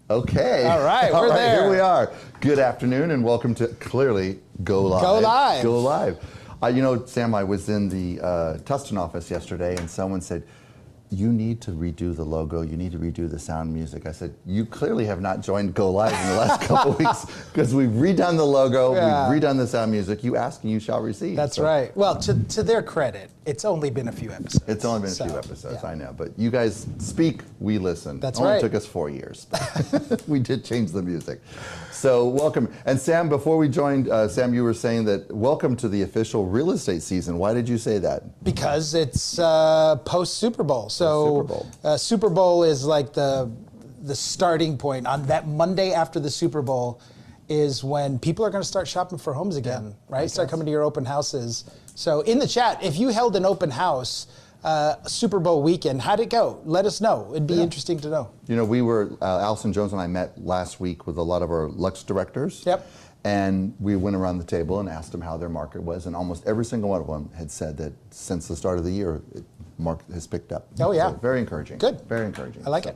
Okay. All right, we're there. Here we are. Good afternoon and welcome to Clearly Go Live. Go Live. Go Live. Sam, I was in the Tustin office yesterday and someone said, you need to redo the logo, you need to redo the sound music. I said, you clearly have not joined Go Live in the last couple of weeks because we've redone the logo, we've redone the sound music. You ask and you shall receive. That's right. Well, to their credit, it's only been a few episodes. It's only been a few episodes, I know. But you guys speak, we listen. That's right. It only took us 4 years. We did change the music. So welcome. And Sam, before we joined, Sam, you were saying that welcome to the official real estate season. Why did you say that? Because it's post-Super Bowl. So Super Bowl is like the starting point. On that Monday after the Super Bowl is when people are going to start shopping for homes again, right? Start coming to your open houses. So in the chat, if you held an open house Super Bowl weekend, how'd it go? Let us know. It'd be interesting to know. You know, we were, Allison Jones and I met last week with a lot of our Lux directors. Yep. And we went around the table and asked them how their market was, and almost every single one of them had said that since the start of the year, market has picked up. Oh yeah. So very encouraging. Good. Very encouraging. I like it.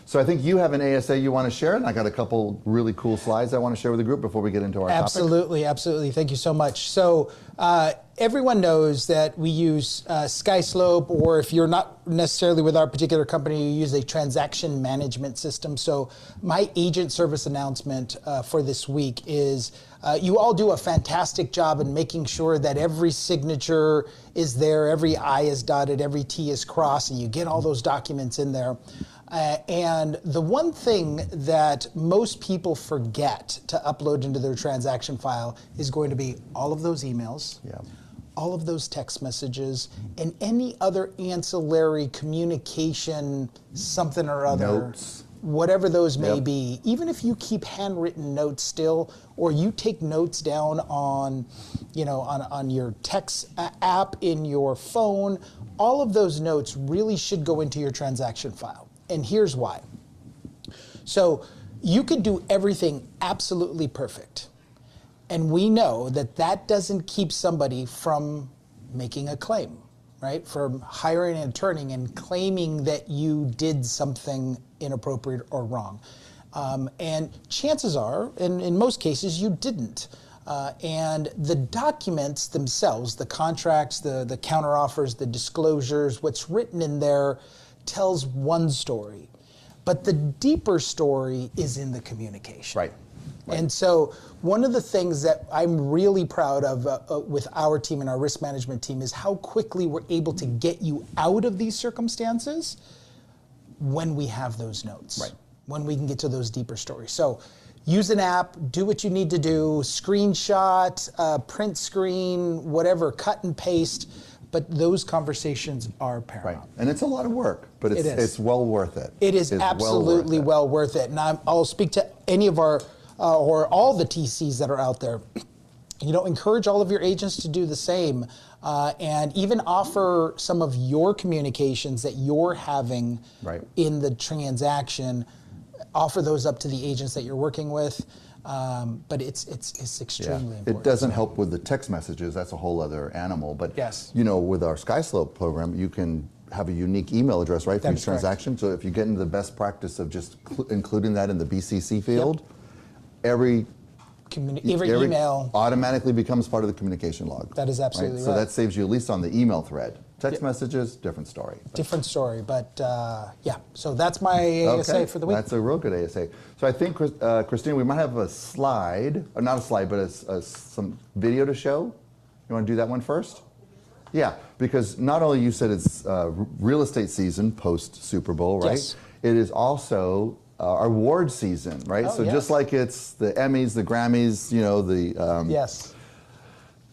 So I think you have an ASA you want to share, and I got a couple really cool slides I want to share with the group before we get into our topic. Absolutely. Thank you so much. So everyone knows that we use SkySlope, or if you're not necessarily with our particular company, you use a transaction management system. So my agent service announcement for this week is you all do a fantastic job in making sure that every signature is there, every I is dotted, every T is crossed, and you get all those documents in there. And the one thing that most people forget to upload into their transaction file is going to be all of those emails, all of those text messages, and any other ancillary communication, something or other. Notes. Whatever those may be, even if you keep handwritten notes still, or you take notes down on, on your text app in your phone, all of those notes really should go into your transaction file. And here's why. So you could do everything absolutely perfect. And we know that that doesn't keep somebody from making a claim, right? From hiring an attorney and claiming that you did something inappropriate or wrong. And chances are, in most cases, you didn't. And the documents themselves, the contracts, the counteroffers, the disclosures, what's written in there tells one story. But the deeper story is in the communication. Right. And so one of the things that I'm really proud of with our team and our risk management team is how quickly we're able to get you out of these circumstances when we have those notes, when we can get to those deeper stories. So use an app, do what you need to do, screenshot, print screen, whatever, cut and paste, but those conversations are paramount. Right, and it's a lot of work, but it's well worth it. It is absolutely well worth it. And I'll speak to any of our, or all the TCs that are out there. Encourage all of your agents to do the same, and even offer some of your communications that you're having in the transaction. Offer those up to the agents that you're working with, but it's extremely important. It doesn't help with the text messages. That's a whole other animal. But with our SkySlope program, you can have a unique email address for each transaction. So if you get into the best practice of just including that in the BCC field, every email automatically becomes part of the communication log. That is absolutely right. So that saves you at least on the email thread. Text messages, different story. Different story, but so that's my ASA for the week. That's a real good ASA. So I think, Christina, we might have a slide, or not a slide, but some video to show. You want to do that one first? Yeah, because not only you said it's real estate season post-Super Bowl, right? Yes. It is also our award season, right? So just like it's the Emmys, the Grammys,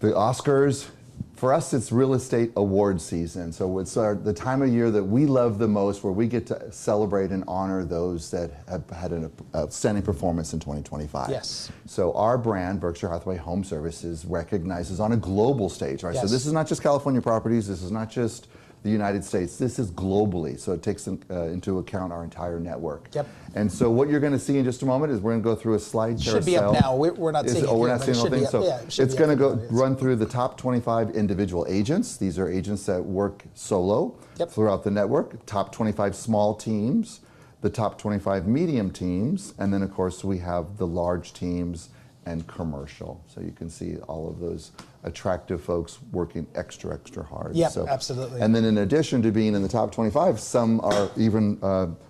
the Oscars, for us, it's real estate award season. So it's the time of year that we love the most, where we get to celebrate and honor those that have had an outstanding performance in 2025. Yes. So our brand, Berkshire Hathaway Home Services, recognizes on a global stage, right? So this is not just California properties. This is not just the United States. This is globally, so it takes into account our entire network. Yep. And so what you're going to see in just a moment is we're going to go through a slide carousel. Should be up now. We're not seeing it. We're not seeing the whole thing. So it's going to run through the top 25 individual agents. These are agents that work solo throughout the network. Top 25 small teams. the top 25 medium teams, and then of course we have the large teams and commercial. So you can see all of those attractive folks working extra hard. Yep, absolutely. And then in addition to being in the top 25, some are even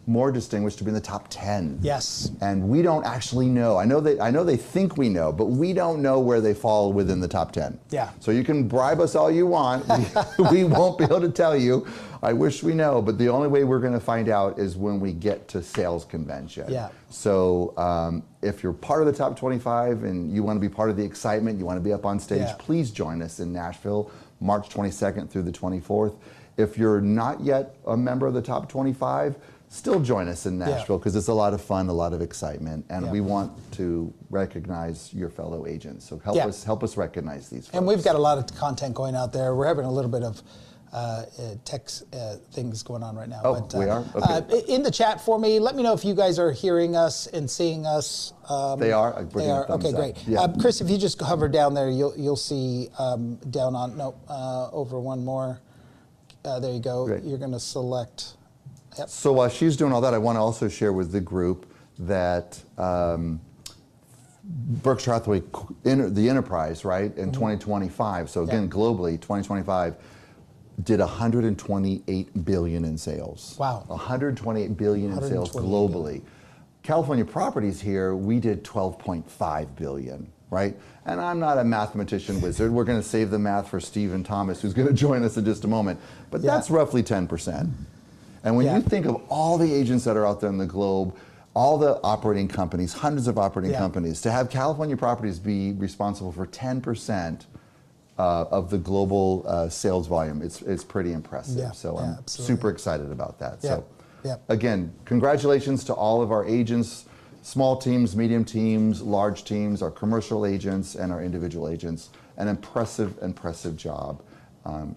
more distinguished to be in the top 10. Yes. And we don't actually know. I know they think we know, but we don't know where they fall within the top 10. Yeah. So you can bribe us all you want. We won't be able to tell you. I wish we know, but the only way we're going to find out is when we get to sales convention. Yeah. So if you're part of the top 25 and you want to be part of the excitement, you want to be up on stage, please join us in Nashville, March 22nd through the 24th. If you're not yet a member of the top 25, still join us in Nashville because it's a lot of fun, a lot of excitement, and we want to recognize your fellow agents. So help us recognize these folks. And we've got a lot of content going out there. We're having a little bit of tech things going on right now. Oh, but, we are? Okay. In the chat for me, let me know if you guys are hearing us and seeing us. They are? They are. Okay, great. Yeah. Chris, if you just hover down there, you'll see down on, over one more. There you go. Great. You're going to select. Yep. So while she's doing all that, I want to also share with the group that Berkshire Hathaway, the enterprise, right, in 2025, so again, globally, 2025, did 128 billion in sales. Wow. 128 billion in sales globally. California Properties here, we did 12.5 billion, right? And I'm not a mathematician wizard. We're going to save the math for Stephen Thomas, who's going to join us in just a moment. But that's roughly 10%. And when you think of all the agents that are out there in the globe, all the operating companies, hundreds of operating companies, to have California Properties be responsible for 10% of the global sales volume, it's pretty impressive. So I'm super excited about that. So again, congratulations to all of our agents, small teams, medium teams, large teams, our commercial agents, and our individual agents. An impressive job.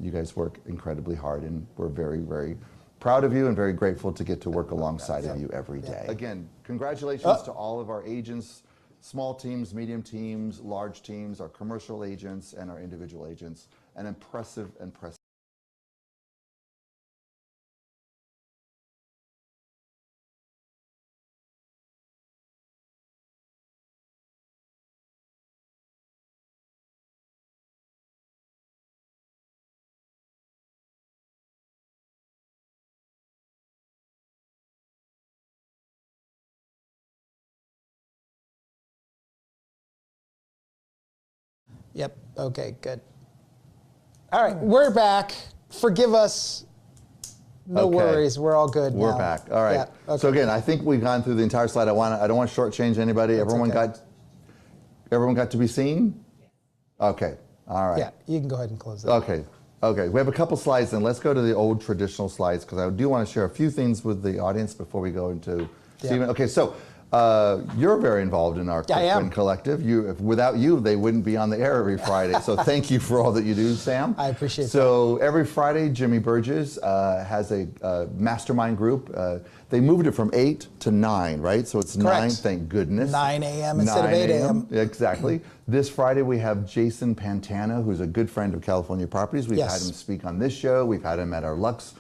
You guys work incredibly hard, and we're very, very proud of you and very grateful to get to work alongside of you every day. Again, congratulations to all of our agents, small teams, medium teams, large teams, our commercial agents, and our individual agents. An impressive. Yep. Okay, good. All right, we're back. Forgive us. No worries. We're all good now. We're back. All right. So again, I think we've gone through the entire slide. I don't want to shortchange anybody. Everyone got to be seen? Okay. All right. Yeah, you can go ahead and close that. Okay. We have a couple slides, and let's go to the old traditional slides because I do want to share a few things with the audience before we go into Stephen. Okay, so you're very involved in our Quick Collective. Without you, they wouldn't be on the air every Friday. So thank you for all that you do, Sam. I appreciate that. So every Friday, Jimmy Burgess has a mastermind group. They moved it from 8 to 9, right? So it's 9, thank goodness. 9 a.m. instead of 8 a.m. Exactly. This Friday, we have Jason Pantana, who's a good friend of California Properties. We've had him speak on this show. We've had him at our Lux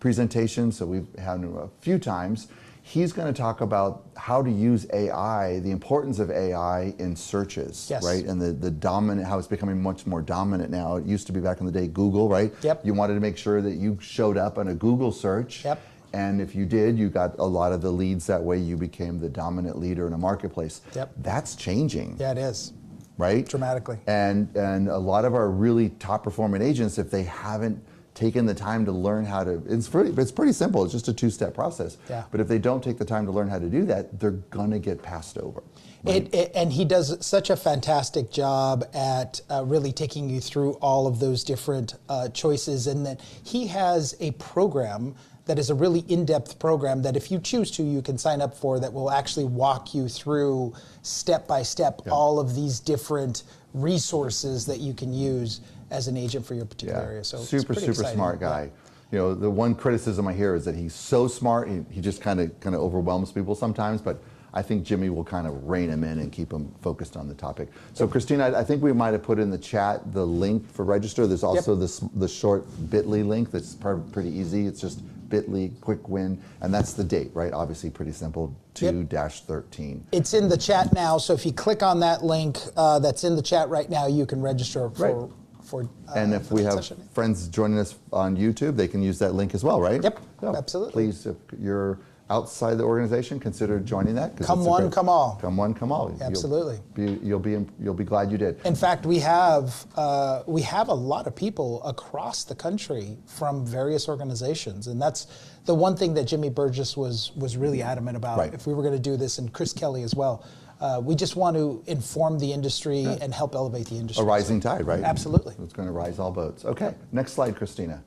presentation. So we've had him a few times. He's going to talk about how to use AI, the importance of AI in searches, right? And the dominant, how it's becoming much more dominant now. It used to be back in the day, Google, right? You wanted to make sure that you showed up on a Google search. And if you did, you got a lot of the leads. That way you became the dominant leader in a marketplace. That's changing. Yeah, it is. Right? Dramatically. And a lot of our really top performing agents, if they haven't taken the time to learn how to, it's pretty simple. It's just a 2-step process. But if they don't take the time to learn how to do that, they're gonna get passed over. Right? And he does such a fantastic job at really taking you through all of those different choices, and that he has a program that is a really in-depth program that if you choose to, you can sign up for, that will actually walk you through step by step all of these different resources that you can use as an agent for your particular area. So super smart guy. You know, the one criticism I hear is that he's so smart, he just kind of overwhelms people sometimes, but I think Jimmy will kind of rein him in and keep him focused on the topic. So Christina, I think we might have put in the chat the link for register. There's also the short bit.ly link that's pretty easy. It's just bit.ly, quick win, and that's the date, right? Obviously pretty simple, 2-13. It's in the chat now, so if you click on that link that's in the chat right now, you can register for and if we have friends joining us on YouTube, they can use that link as well, right? Yep, so absolutely. Please, if you're outside the organization, consider joining that. Come one, come all. Come one, come all. Absolutely. You'll be glad you did. In fact, we have a lot of people across the country from various organizations, and that's the one thing that Jimmy Burgess was really adamant about. Right. If we were going to do this, and Chris Kelly as well. We just want to inform the industry and help elevate the industry. A rising tide, right? Absolutely. It's going to rise all boats. Okay, next slide, Christina.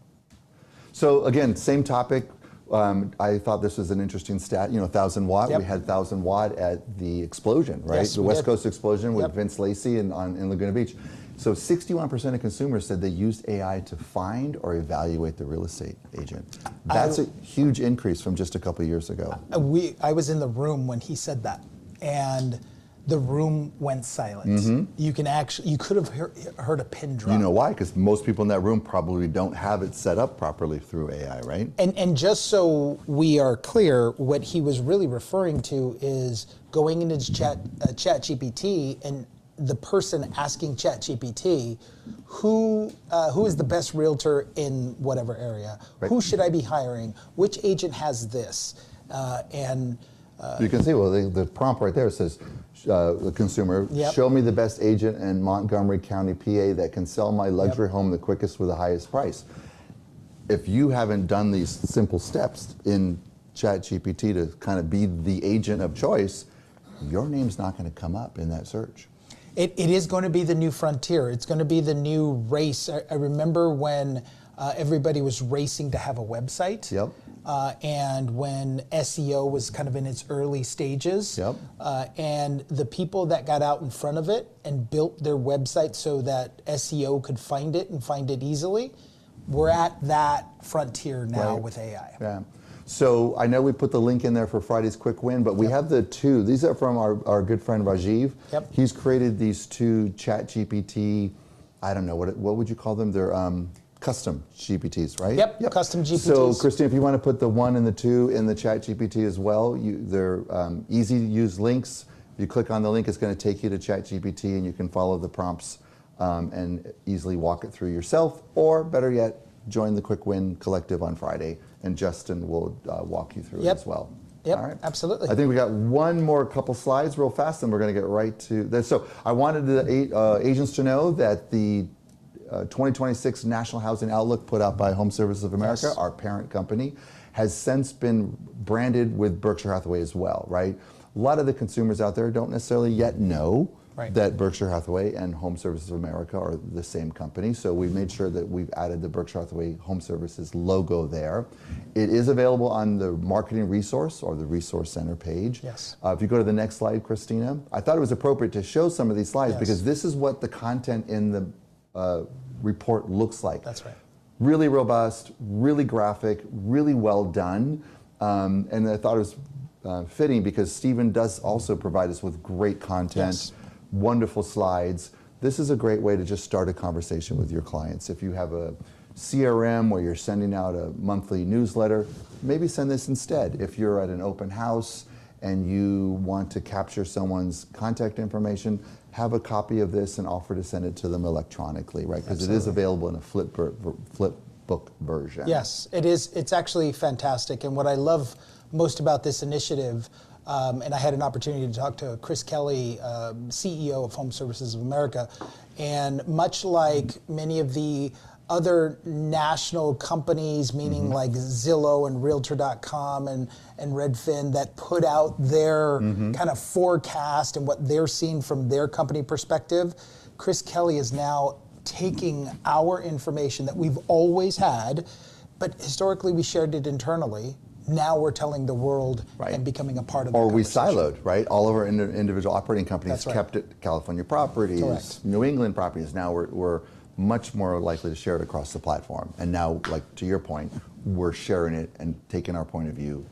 So again, same topic. I thought this was an interesting stat. 1,000 watt. Yep. We had 1,000 watt at the explosion, right? Yes, the we West did. Coast explosion with Vince Lacey in Laguna Beach. So 61% of consumers said they used AI to find or evaluate the real estate agent. That's a huge increase from just a couple of years ago. I was in the room when he said that, and the room went silent. You could have heard a pin drop. You know why? Because most people in that room probably don't have it set up properly through AI, right? And just so we are clear, what he was really referring to is going into ChatGPT and the person asking ChatGPT, who is the best realtor in whatever area? Right. Who should I be hiring? Which agent has this? You can see, well, the prompt right there says, the consumer, show me the best agent in Montgomery County, PA that can sell my luxury home the quickest with the highest price. If you haven't done these simple steps in ChatGPT to kind of be the agent of choice, your name's not going to come up in that search. It is going to be the new frontier. It's going to be the new race. I remember when everybody was racing to have a website. Yep. And when SEO was kind of in its early stages. Yep. And the people that got out in front of it and built their website so that SEO could find it and find it easily, we're at that frontier now with AI. Yeah. So I know we put the link in there for Friday's Quick Win, but we have the two. These are from our good friend Rajiv. Yep. He's created these two ChatGPT, I don't know, what would you call them? They're custom GPTs, right? Yep, custom GPTs. So Christine, if you want to put the 1 and the 2 in the ChatGPT as well, they're easy to use links. If you click on the link, it's going to take you to ChatGPT and you can follow the prompts and easily walk it through yourself, or better yet, join the Quick Win Collective on Friday, and Justin will walk you through it as well. Yep, all right. absolutely. I think we got one more couple slides real fast, and we're going to get right to that. So I wanted the agents to know that the 2026 National Housing Outlook put out by Home Services of America, our parent company, has since been branded with Berkshire Hathaway as well, right? A lot of the consumers out there don't necessarily yet know that Berkshire Hathaway and Home Services of America are the same company. So we made sure that we've added the Berkshire Hathaway Home Services logo there. It is available on the marketing resource or the resource center page. Yes. If you go to the next slide, Christina, I thought it was appropriate to show some of these slides because this is what the content in the report looks like. That's right. Really robust, really graphic, really well done. And I thought it was fitting because Stephen does also provide us with great content, wonderful slides. This is a great way to just start a conversation with your clients. If you have a CRM where you're sending out a monthly newsletter, maybe send this instead. If you're at an open house and you want to capture someone's contact information, have a copy of this and offer to send it to them electronically, right? Because it is available in a flip book version. Yes, it is. It's actually fantastic. And what I love most about this initiative, and I had an opportunity to talk to Chris Kelly, CEO of Home Services of America, and much like many of the other national companies, meaning like Zillow and Realtor.com and Redfin, that put out their kind of forecast and what they're seeing from their company perspective, Chris Kelly is now taking our information that we've always had, but historically we shared it internally. Now we're telling the world and becoming a part of the conversation. Or we siloed, right? All of our individual operating companies kept it California properties, New England properties. Now we're much more likely to share it across the platform. And now, like to your point, we're sharing it and taking our point of view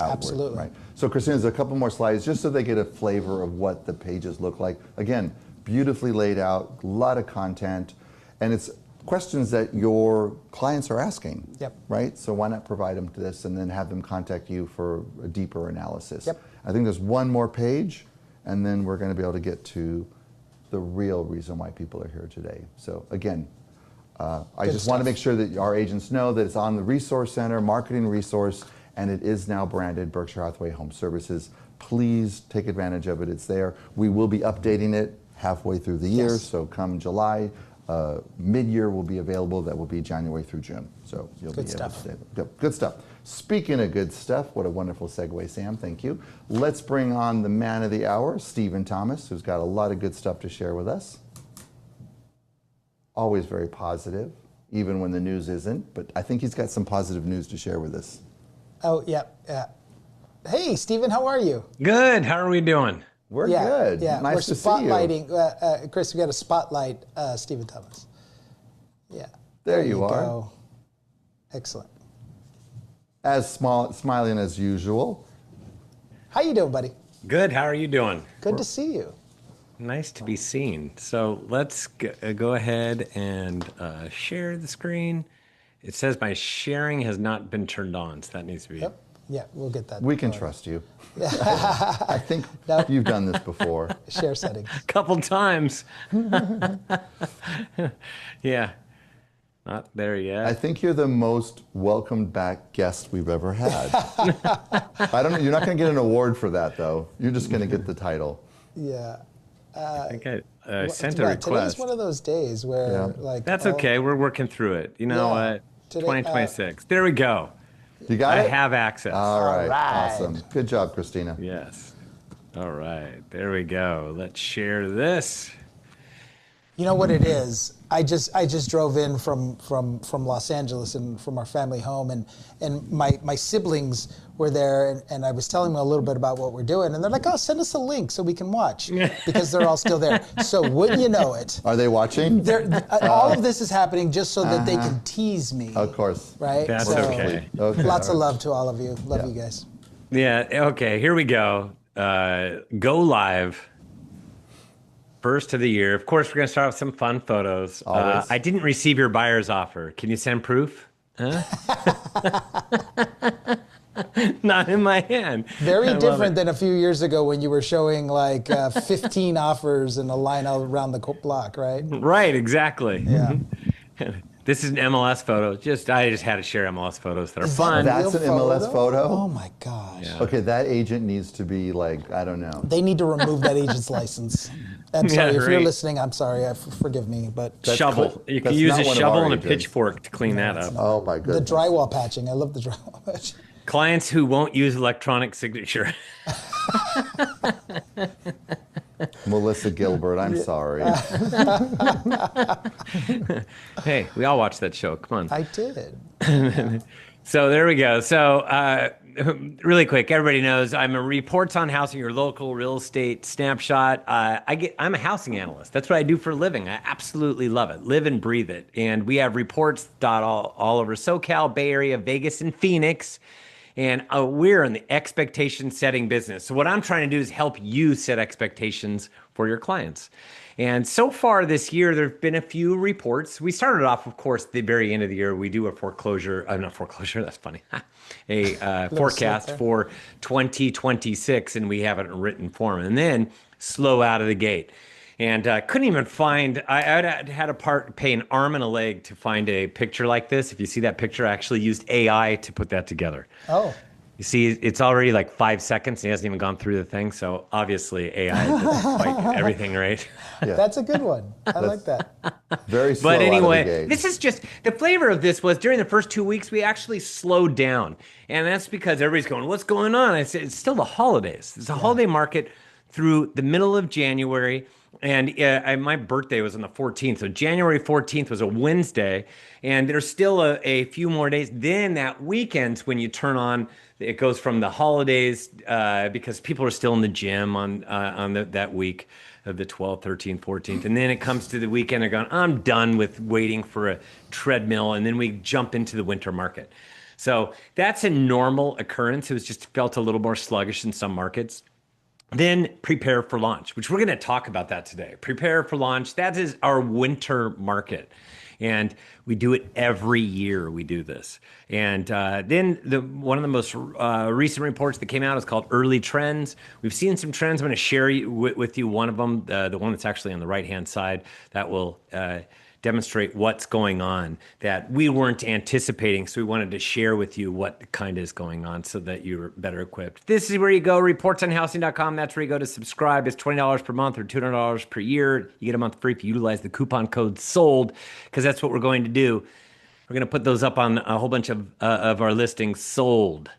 outward. Absolutely. Right? So Christina, there's a couple more slides just so they get a flavor of what the pages look like. Again, beautifully laid out, a lot of content, and it's questions that your clients are asking. Yep. Right? So why not provide them to this and then have them contact you for a deeper analysis? Yep. I think there's one more page, and then we're going to be able to get to the real reason why people are here today. So again, I just want to make sure that our agents know that it's on the Resource Center, marketing resource, and it is now branded Berkshire Hathaway Home Services. Please take advantage of it. It's there. We will be updating it halfway through the year, so come July, mid-year will be available. That will be January through June. So you'll be able to stay. Good stuff. Speaking of good stuff, what a wonderful segue, Sam. Thank you. Let's bring on the man of the hour, Stephen Thomas, who's got a lot of good stuff to share with us. Always very positive, even when the news isn't. But I think he's got some positive news to share with us. Oh, yeah. Hey, Stephen, how are you? Good. How are we doing? We're good. Yeah, nice to see you. We're spotlighting, Chris, we got to spotlight Stephen Thomas. Yeah. There you are. Go. Excellent. As smiling as usual. How you doing, buddy? Good. How are you doing? Good to see you. Nice to be seen. So let's go ahead and share the screen. It says my sharing has not been turned on, so that needs to be. Yep. Yeah, we'll get that. We can trust you. I think you've done this before. Share settings. A couple times. Yeah. Not there yet. I think you're the most welcomed back guest we've ever had. I don't know. You're not going to get an award for that, though. You're just going to get the title. Yeah. I think I sent a request. Today's one of those days where, like, that's okay. We're working through it. You know what? Today, 2026. There we go. You got it? I have access. All right. Awesome. Good job, Christina. Yes. All right. There we go. Let's share this. You know what it is? I just drove in from Los Angeles and from our family home, and my siblings were there, and I was telling them a little bit about what we're doing, and they're like, "Oh, send us a link so we can watch," because they're all still there. So wouldn't you know it? Are they watching? All of this is happening just so that they can tease me. Of course. Right? That's so, okay. Lots of love to all of you. Love you guys. Yeah. Okay. Here we go. Go live. First of the year. Of course, we're going to start with some fun photos. I didn't receive your buyer's offer. Can you send proof? Huh? Not in my hand. Very different than a few years ago when you were showing like 15 offers in a line around the block, right? Right, exactly. Yeah. This is an MLS photo. I just had to share MLS photos that are fun. That's an MLS photo? Oh my gosh. Yeah. Okay, that agent needs to be like, I don't know. They need to remove that agent's license. I'm sorry, if you're right. listening, I'm sorry, forgive me, but Shovel. You can use a shovel and a pitchchfork to clean that up. Oh my goodness. the drywall patching, I love the drywall patching. Clients who won't use electronic signature. Melissa Gilbert, I'm sorry. Hey, we all watched that show. Come on. I did. So there we go. So really quick, everybody knows I'm a reports on housing, your local real estate snapshot. I'm a housing analyst. That's what I do for a living. I absolutely love it. Live and breathe it. And we have reports all over SoCal, Bay Area, Vegas, and Phoenix. And we're in the expectation setting business. So what I'm trying to do is help you set expectations for your clients. And so far this year, there have been a few reports. We started off, of course, at the very end of the year. We do a not foreclosure, that's funny. A forecast for 2026, and we have it in written form. And then slow out of the gate. And couldn't even find, I had to pay an arm and a leg to find a picture like this. If you see that picture, I actually used AI to put that together. Oh. You see, it's already like 5 seconds. And he hasn't even gone through the thing. So obviously AI did quite everything right. Yeah. That's a good one. I like that. Very slow. But anyway, out of the gate. this is just, the flavor of this was during the first 2 weeks, we actually slowed down. And that's because everybody's going, what's going on? I said, it's still the holidays. It's a holiday market through the middle of January. And my birthday was on the 14th. So January 14th was a Wednesday. And there's still a few more days. Then that weekend, when you turn on, it goes from the holidays because people are still in the gym on that week of the 12th, 13th, 14th. And then it comes to the weekend. They're going, I'm done with waiting for a treadmill. And then we jump into the winter market. So that's a normal occurrence. It was just felt a little more sluggish in some markets. Then prepare for launch, which we're going to talk about that today. Prepare for launch. That is our winter market. And we do it every year. We do this. And then one of the most recent reports that came out is called Early Trends. We've seen some trends. I'm going to share with you one of them, the one that's actually on the right-hand side that will demonstrate what's going on that we weren't anticipating. So we wanted to share with you what kind is going on so that you're better equipped. This is where you go, reportsonhousing.com. That's where you go to subscribe. It's $20 per month or $200 per year. You get a month free if you utilize the coupon code SOLD, because that's what we're going to do. We're going to put those up on a whole bunch of our listings, sold.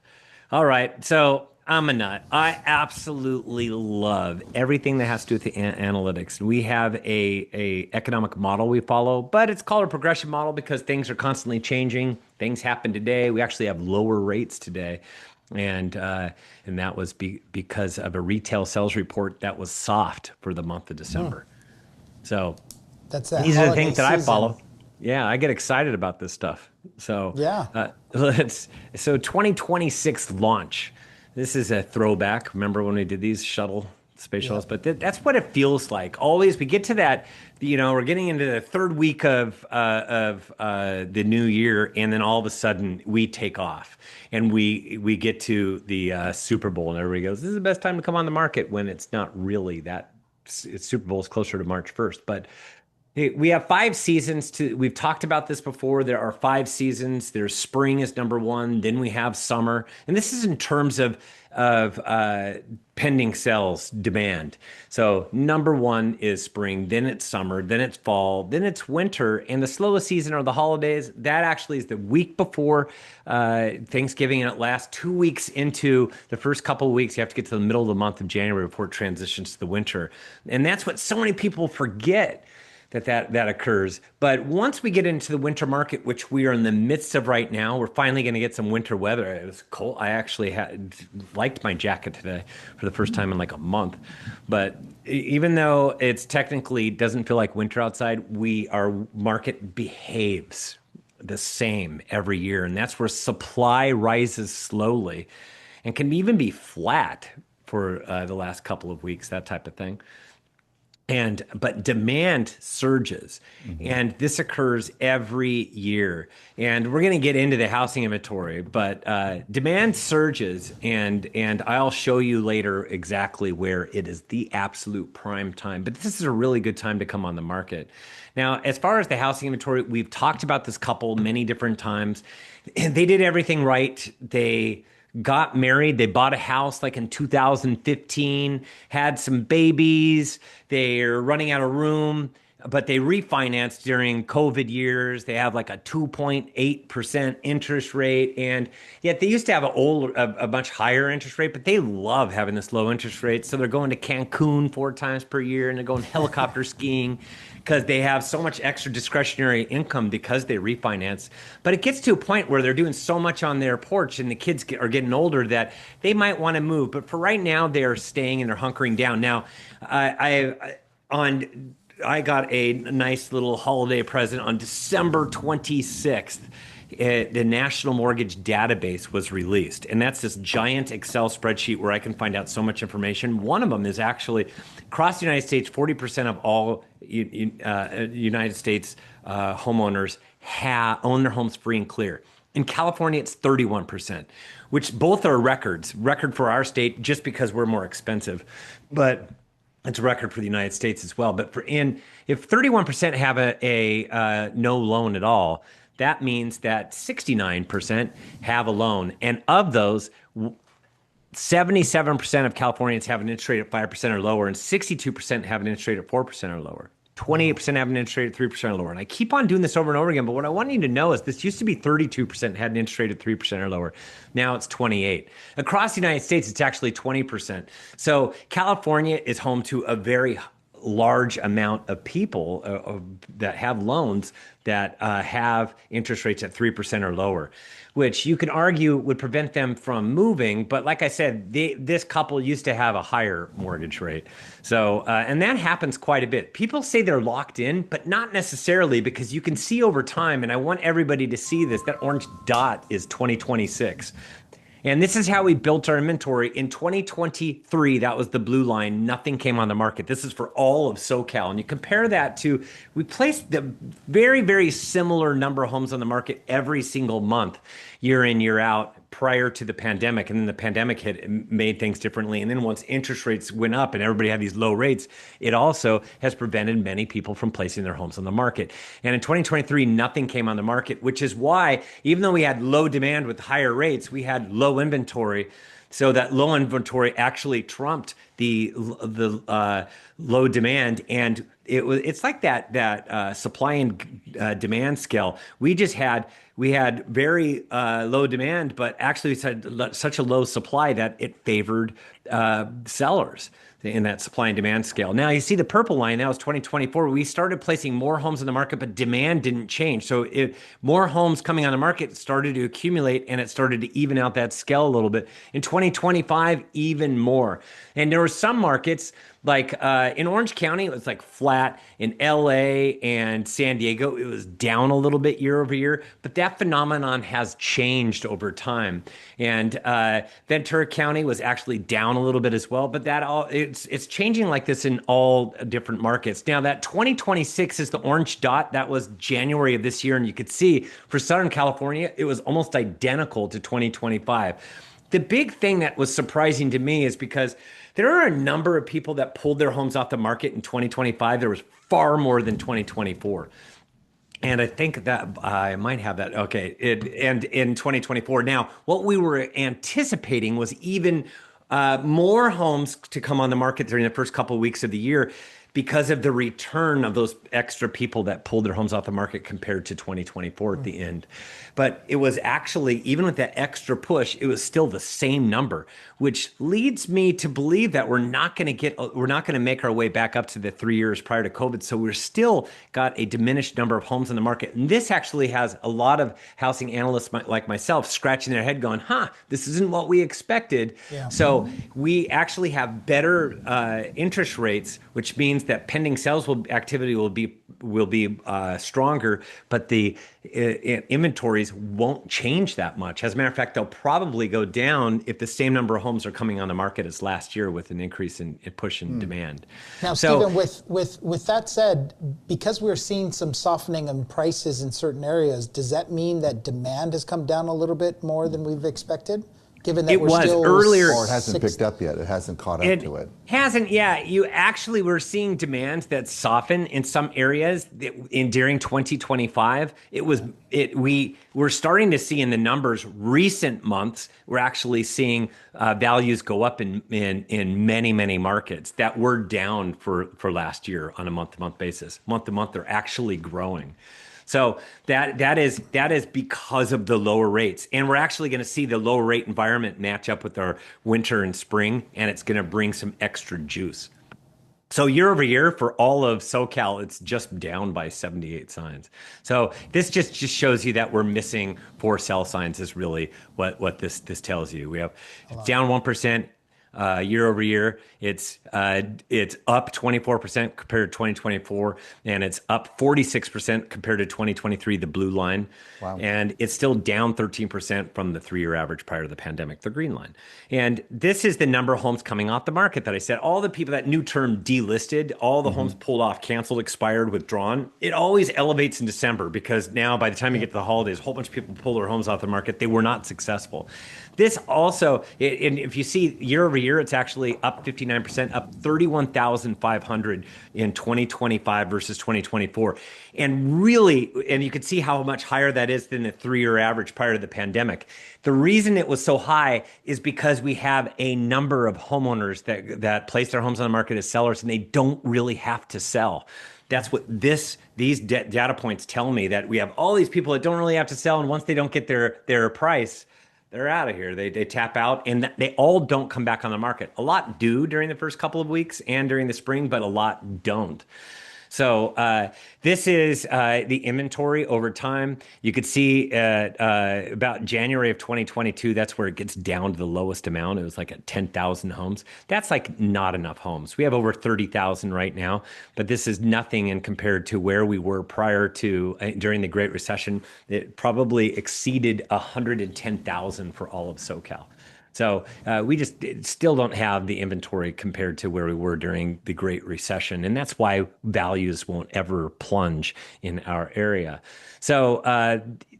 All right, so I'm a nut. I absolutely love everything that has to do with the analytics. We have a economic model we follow, but it's called a progression model because things are constantly changing. Things happen today. We actually have lower rates today. And that was because of a retail sales report that was soft for the month of December. So these are the things that I follow. Yeah, I get excited about this stuff. So yeah, so 2026 launch. This is a throwback. Remember when we did these space shuttles? But that's what it feels like. Always we get to that. We're getting into the third week of the new year, and then all of a sudden we take off, and we get to the Super Bowl, and everybody goes, "This is the best time to come on the market." When it's not really that. Super Bowl is closer to March 1st, but. We have 5 seasons we've talked about this before. There are 5 seasons. There's spring is number 1. Then we have summer. And this is in terms of pending sales demand. So number 1 is spring, then it's summer, then it's fall, then it's winter. And the slowest season are the holidays. That actually is the week before Thanksgiving, and it lasts 2 weeks into the first couple of weeks. You have to get to the middle of the month of January before it transitions to the winter. And that's what so many people forget. That occurs. But once we get into the winter market, which we are in the midst of right now, we're finally going to get some winter weather. It was cold. I actually liked my jacket today for the first time in like a month. But even though it's technically doesn't feel like winter outside, our market behaves the same every year. And that's where supply rises slowly and can even be flat for the last couple of weeks, that type of thing. But demand surges, and this occurs every year. And we're going to get into the housing inventory, but demand surges, and I'll show you later exactly where it is the absolute prime time. But this is a really good time to come on the market. Now, as far as the housing inventory, we've talked about this couple many different times. They did everything right. They got married. They bought a house like in 2015, had some babies. They're running out of room, but they refinanced during COVID years. They have like a 2.8% interest rate. And yet they used to have a much higher interest rate, but they love having this low interest rate. So they're going to Cancun 4 times per year, and they're going helicopter skiing because they have so much extra discretionary income because they refinance. But it gets to a point where they're doing so much on their porch, and the kids are getting older that they might want to move. But for right now, they're staying and they're hunkering down. Now, I got a nice little holiday present on December 26th. The National Mortgage Database was released, and that's this giant Excel spreadsheet where I can find out so much information. One of them is actually across the United States, 40% of all United States homeowners own their homes free and clear. In California, it's 31%, which both are record for our state just because we're more expensive, but it's a record for the United States as well. But if 31% have a no loan at all, that means that 69% have a loan. And of those, 77% of Californians have an interest rate at 5% or lower, and 62% have an interest rate at 4% or lower. 28% have an interest rate at 3% or lower. And I keep on doing this over and over again, but what I want you to know is this used to be 32% had an interest rate at 3% or lower. Now it's 28%. Across the United States, it's actually 20%. So California is home to a very large amount of people that have loans that have interest rates at 3% or lower, which you can argue would prevent them from moving. But like I said, this couple used to have a higher mortgage rate. So, and that happens quite a bit. People say they're locked in, but not necessarily, because you can see over time, and I want everybody to see this, that orange dot is 2026. And this is how we built our inventory. In 2023, that was the blue line. Nothing came on the market. This is for all of SoCal. And you compare that to, we placed the very, very similar number of homes on the market every single month, year in, year out, prior to the pandemic. And then the pandemic hit and made things differently. And then once interest rates went up and everybody had these low rates, it also has prevented many people from placing their homes on the market. And in 2023, nothing came on the market, which is why, even though we had low demand with higher rates, we had low inventory. So that low inventory actually trumped the low demand, and it's like that supply and demand scale. We had very low demand, but actually we had such a low supply that it favored sellers in that supply and demand scale. Now you see the purple line, that was 2024. We started placing more homes in the market, but demand didn't change. So more homes coming on the market started to accumulate, and it started to even out that scale a little bit. In 2025, even more. And there were some markets like in Orange County, it was like flat. In LA and San Diego, it was down a little bit year over year, but that phenomenon has changed over time. And Ventura County was actually down a little bit as well, but it's changing like this in all different markets. Now that 2026 is the orange dot. That was January of this year, and you could see for Southern California, it was almost identical to 2025. The big thing that was surprising to me is because there are a number of people that pulled their homes off the market in 2025. There was far more than 2024. And I think that I might have that. Okay. And in 2024. Now, what we were anticipating was even more homes to come on the market during the first couple of weeks of the year, because of the return of those extra people that pulled their homes off the market compared to 2024 at the end. But it was actually, even with that extra push, it was still the same number, which leads me to believe that we're not going to make our way back up to the 3 years prior to COVID. So we're still got a diminished number of homes in the market. And this actually has a lot of housing analysts like myself scratching their head going, this isn't what we expected. Yeah. So we actually have better interest rates, which means that pending sales activity will be stronger, but the inventories won't change that much. As a matter of fact, they'll probably go down if the same number of homes are coming on the market as last year, with an increase in push in demand. Now, Stephen, with that said, because we're seeing some softening in prices in certain areas, does that mean that demand has come down a little bit more than we've expected? Given that it was still earlier, or it hasn't picked up yet. It hasn't caught up to it. Hasn't. Yeah, you actually were seeing demand that soften in some areas during 2025. We were starting to see in the numbers recent months. We're actually seeing values go up in many markets that were down for last year on a month-to-month basis. Month to month, they're actually growing. So that is because of the lower rates. And we're actually going to see the lower rate environment match up with our winter and spring, and it's going to bring some extra juice. So year over year for all of SoCal, it's just down by 78 signs. So this just shows you that we're missing 4 sell signs is really what this tells you. We have down 1%. Year over year, it's up 24% compared to 2024, and it's up 46% compared to 2023, the blue line. Wow. And it's still down 13% from the 3-year average prior to the pandemic, the green line. And this is the number of homes coming off the market that I said, all the people, that new term delisted, all the homes pulled off, canceled, expired, withdrawn. It always elevates in December, because now by the time you get to the holidays, a whole bunch of people pull their homes off the market. They were not successful. This also, and if you see year over year, it's actually up 59%, up 31,500 in 2025 versus 2024. And really, and you can see how much higher that is than the 3-year average prior to the pandemic. The reason it was so high is because we have a number of homeowners that place their homes on the market as sellers, and they don't really have to sell. That's what these data points tell me, that we have all these people that don't really have to sell, and once they don't get their price, they're out of here. They tap out, and they all don't come back on the market. A lot do during the first couple of weeks and during the spring, but a lot don't. So this is the inventory over time. You could see at about January of 2022, that's where it gets down to the lowest amount. It was like at 10,000 homes. That's like not enough homes. We have over 30,000 right now, but this is nothing in compared to where we were prior to during the Great Recession. It probably exceeded 110,000 for all of SoCal. So we just still don't have the inventory compared to where we were during the Great Recession. And that's why values won't ever plunge in our area. So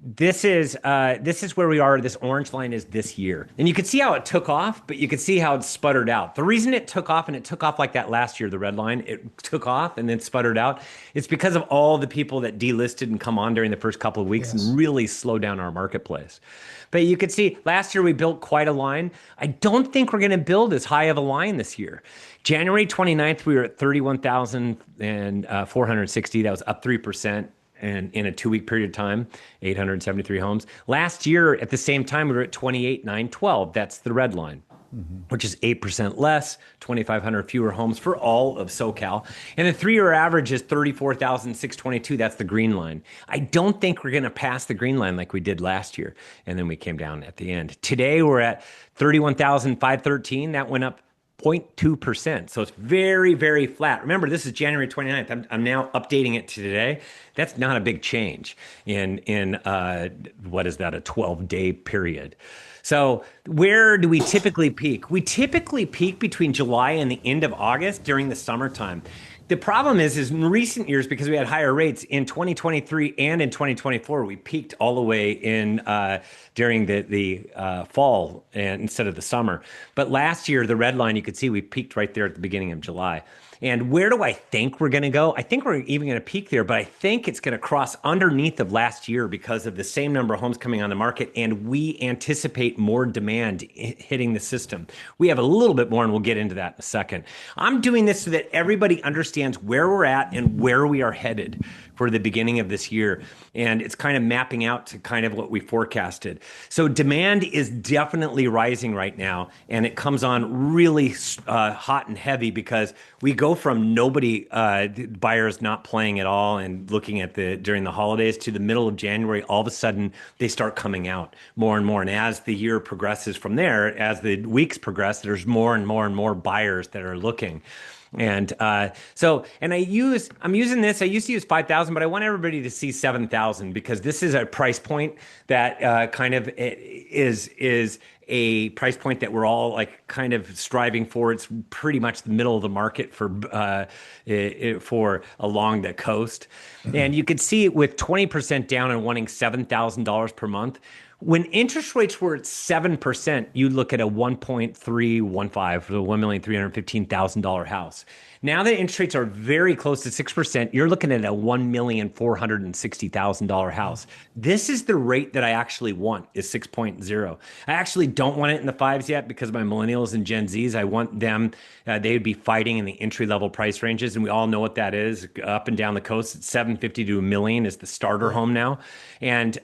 this is where we are. This orange line is this year. And you can see how it took off, but you can see how it sputtered out. The reason it took off, and it took off like that last year, the red line, it took off and then sputtered out. It's because of all the people that delisted and come on during the first couple of weeks and really slowed down our marketplace. But you could see last year we built quite a line. I don't think we're going to build as high of a line this year. January 29th, we were at 31,460. That was up 3%. And in a 2-week period of time, 873 homes. Last year, at the same time, we were at 28,912. That's the red line, which is 8% less, 2,500 fewer homes for all of SoCal. And the 3-year average is 34,622. That's the green line. I don't think we're going to pass the green line like we did last year. And then we came down at the end. Today, we're at 31,513. That went up 0.2%. So it's very, very flat. Remember, this is January 29th. I'm now updating it to today. That's not a big change in what is that, a 12-day period. So where do we typically peak? We typically peak between July and the end of August during the summertime. The problem is in recent years, because we had higher rates in 2023 and in 2024, we peaked all the way in during the fall and instead of the summer. But last year, the red line, you could see we peaked right there at the beginning of July. And where do I think we're going to go? I think we're even going to peak there, but I think it's going to cross underneath of last year because of the same number of homes coming on the market, and we anticipate more demand hitting the system. We have a little bit more, and we'll get into that in a second. I'm doing this so that everybody understands where we're at and where we are headed for the beginning of this year. And it's kind of mapping out to kind of what we forecasted. So demand is definitely rising right now, and it comes on really hot and heavy because we go from nobody, buyers not playing at all and looking at during the holidays to the middle of January, all of a sudden they start coming out more and more. And as the year progresses from there, as the weeks progress, there's more and more and more buyers that are looking. And I'm using this, I used to use 5,000, but I want everybody to see 7,000 because this is a price point that kind of is a price point that we're all like kind of striving for. It's pretty much the middle of the market for along the coast. And you could see it with 20% down and wanting $7,000 per month. When interest rates were at 7%, you look at a 1.315 for the $1,315,000 house. Now that interest rates are very close to 6%, you're looking at a $1,460,000 house. This is the rate that I actually want, is 6.0. I actually don't want it in the 5s yet because my millennials and Gen Zs, I want them, they would be fighting in the entry-level price ranges, and we all know what that is. Up and down the coast, it's $750,000 to $1 million is the starter home now. And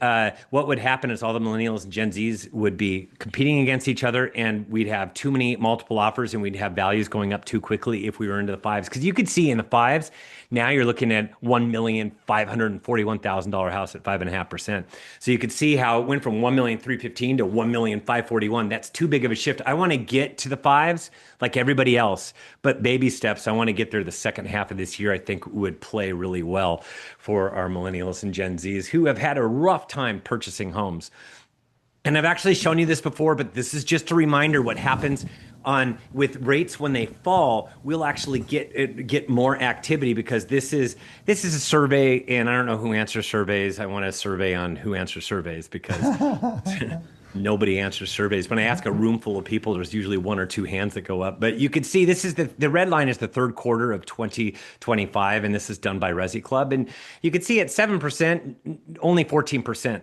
what would happen is all the millennials and Gen Zs would be competing against each other, and we'd have too many multiple offers, and we'd have values going up too quickly if we were into the 5s. Because you could see in the 5s, now you're looking at $1,541,000 house at 5.5%. So you could see how it went from $1,315,000 to $1,541,000. That's too big of a shift. I want to get to the 5s like everybody else, but baby steps. I want to get there the second half of this year. I think would play really well for our millennials and Gen Zs who have had a rough time purchasing homes. And I've actually shown you this before, but this is just a reminder what happens with rates when they fall. We'll actually get more activity because this is a survey, and I don't know who answers surveys. I want a survey on who answers surveys because nobody answers surveys. When I ask a room full of people, there's usually 1 or 2 hands that go up. But you can see this is the red line is the third quarter of 2025, and this is done by Resi Club. And you can see at 7%, only 14%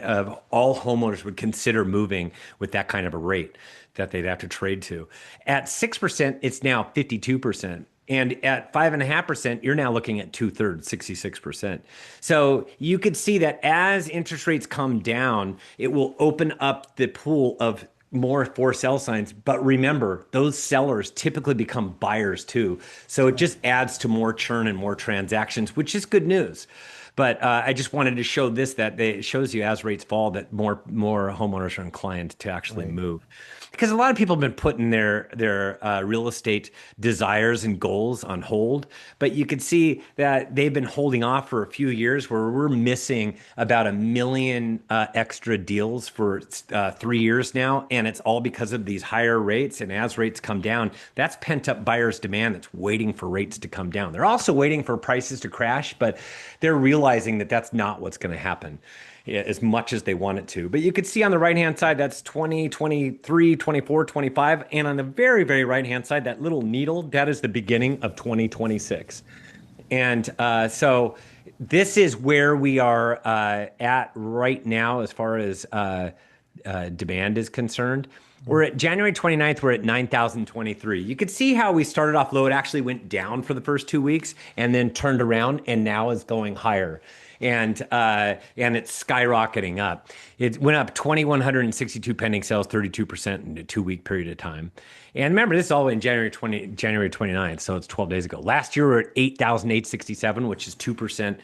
of all homeowners would consider moving with that kind of a rate that they'd have to trade to. At 6%, it's now 52%. And at 5.5%, you're now looking at 2/3, 66%. So you could see that as interest rates come down, it will open up the pool of more for sell signs. But remember, those sellers typically become buyers too. So it just adds to more churn and more transactions, which is good news. But I just wanted to show this, that it shows you as rates fall that more homeowners are inclined to actually move. Because a lot of people have been putting their real estate desires and goals on hold, but you could see that they've been holding off for a few years, where we're missing about 1 million extra deals for 3 years now, and it's all because of these higher rates. And as rates come down, that's pent up buyers' demand that's waiting for rates to come down. They're also waiting for prices to crash, but they're realizing that that's not what's going to happen as much as they want it to. But you could see on the right-hand side, that's 20, 23, 24, 25. And on the very, very right-hand side, that little needle, that is the beginning of 2026. And so this is where we are at right now as far as demand is concerned. We're at January 29th, we're at 9,023. You could see how we started off low. It actually went down for the first 2 weeks and then turned around and now is going higher. And it's skyrocketing up. It went up 2,162 pending sales, 32% in a 2-week period of time. And remember, this is all in January 29th, so it's 12 days ago. Last year, we were at 8,867, which is 2%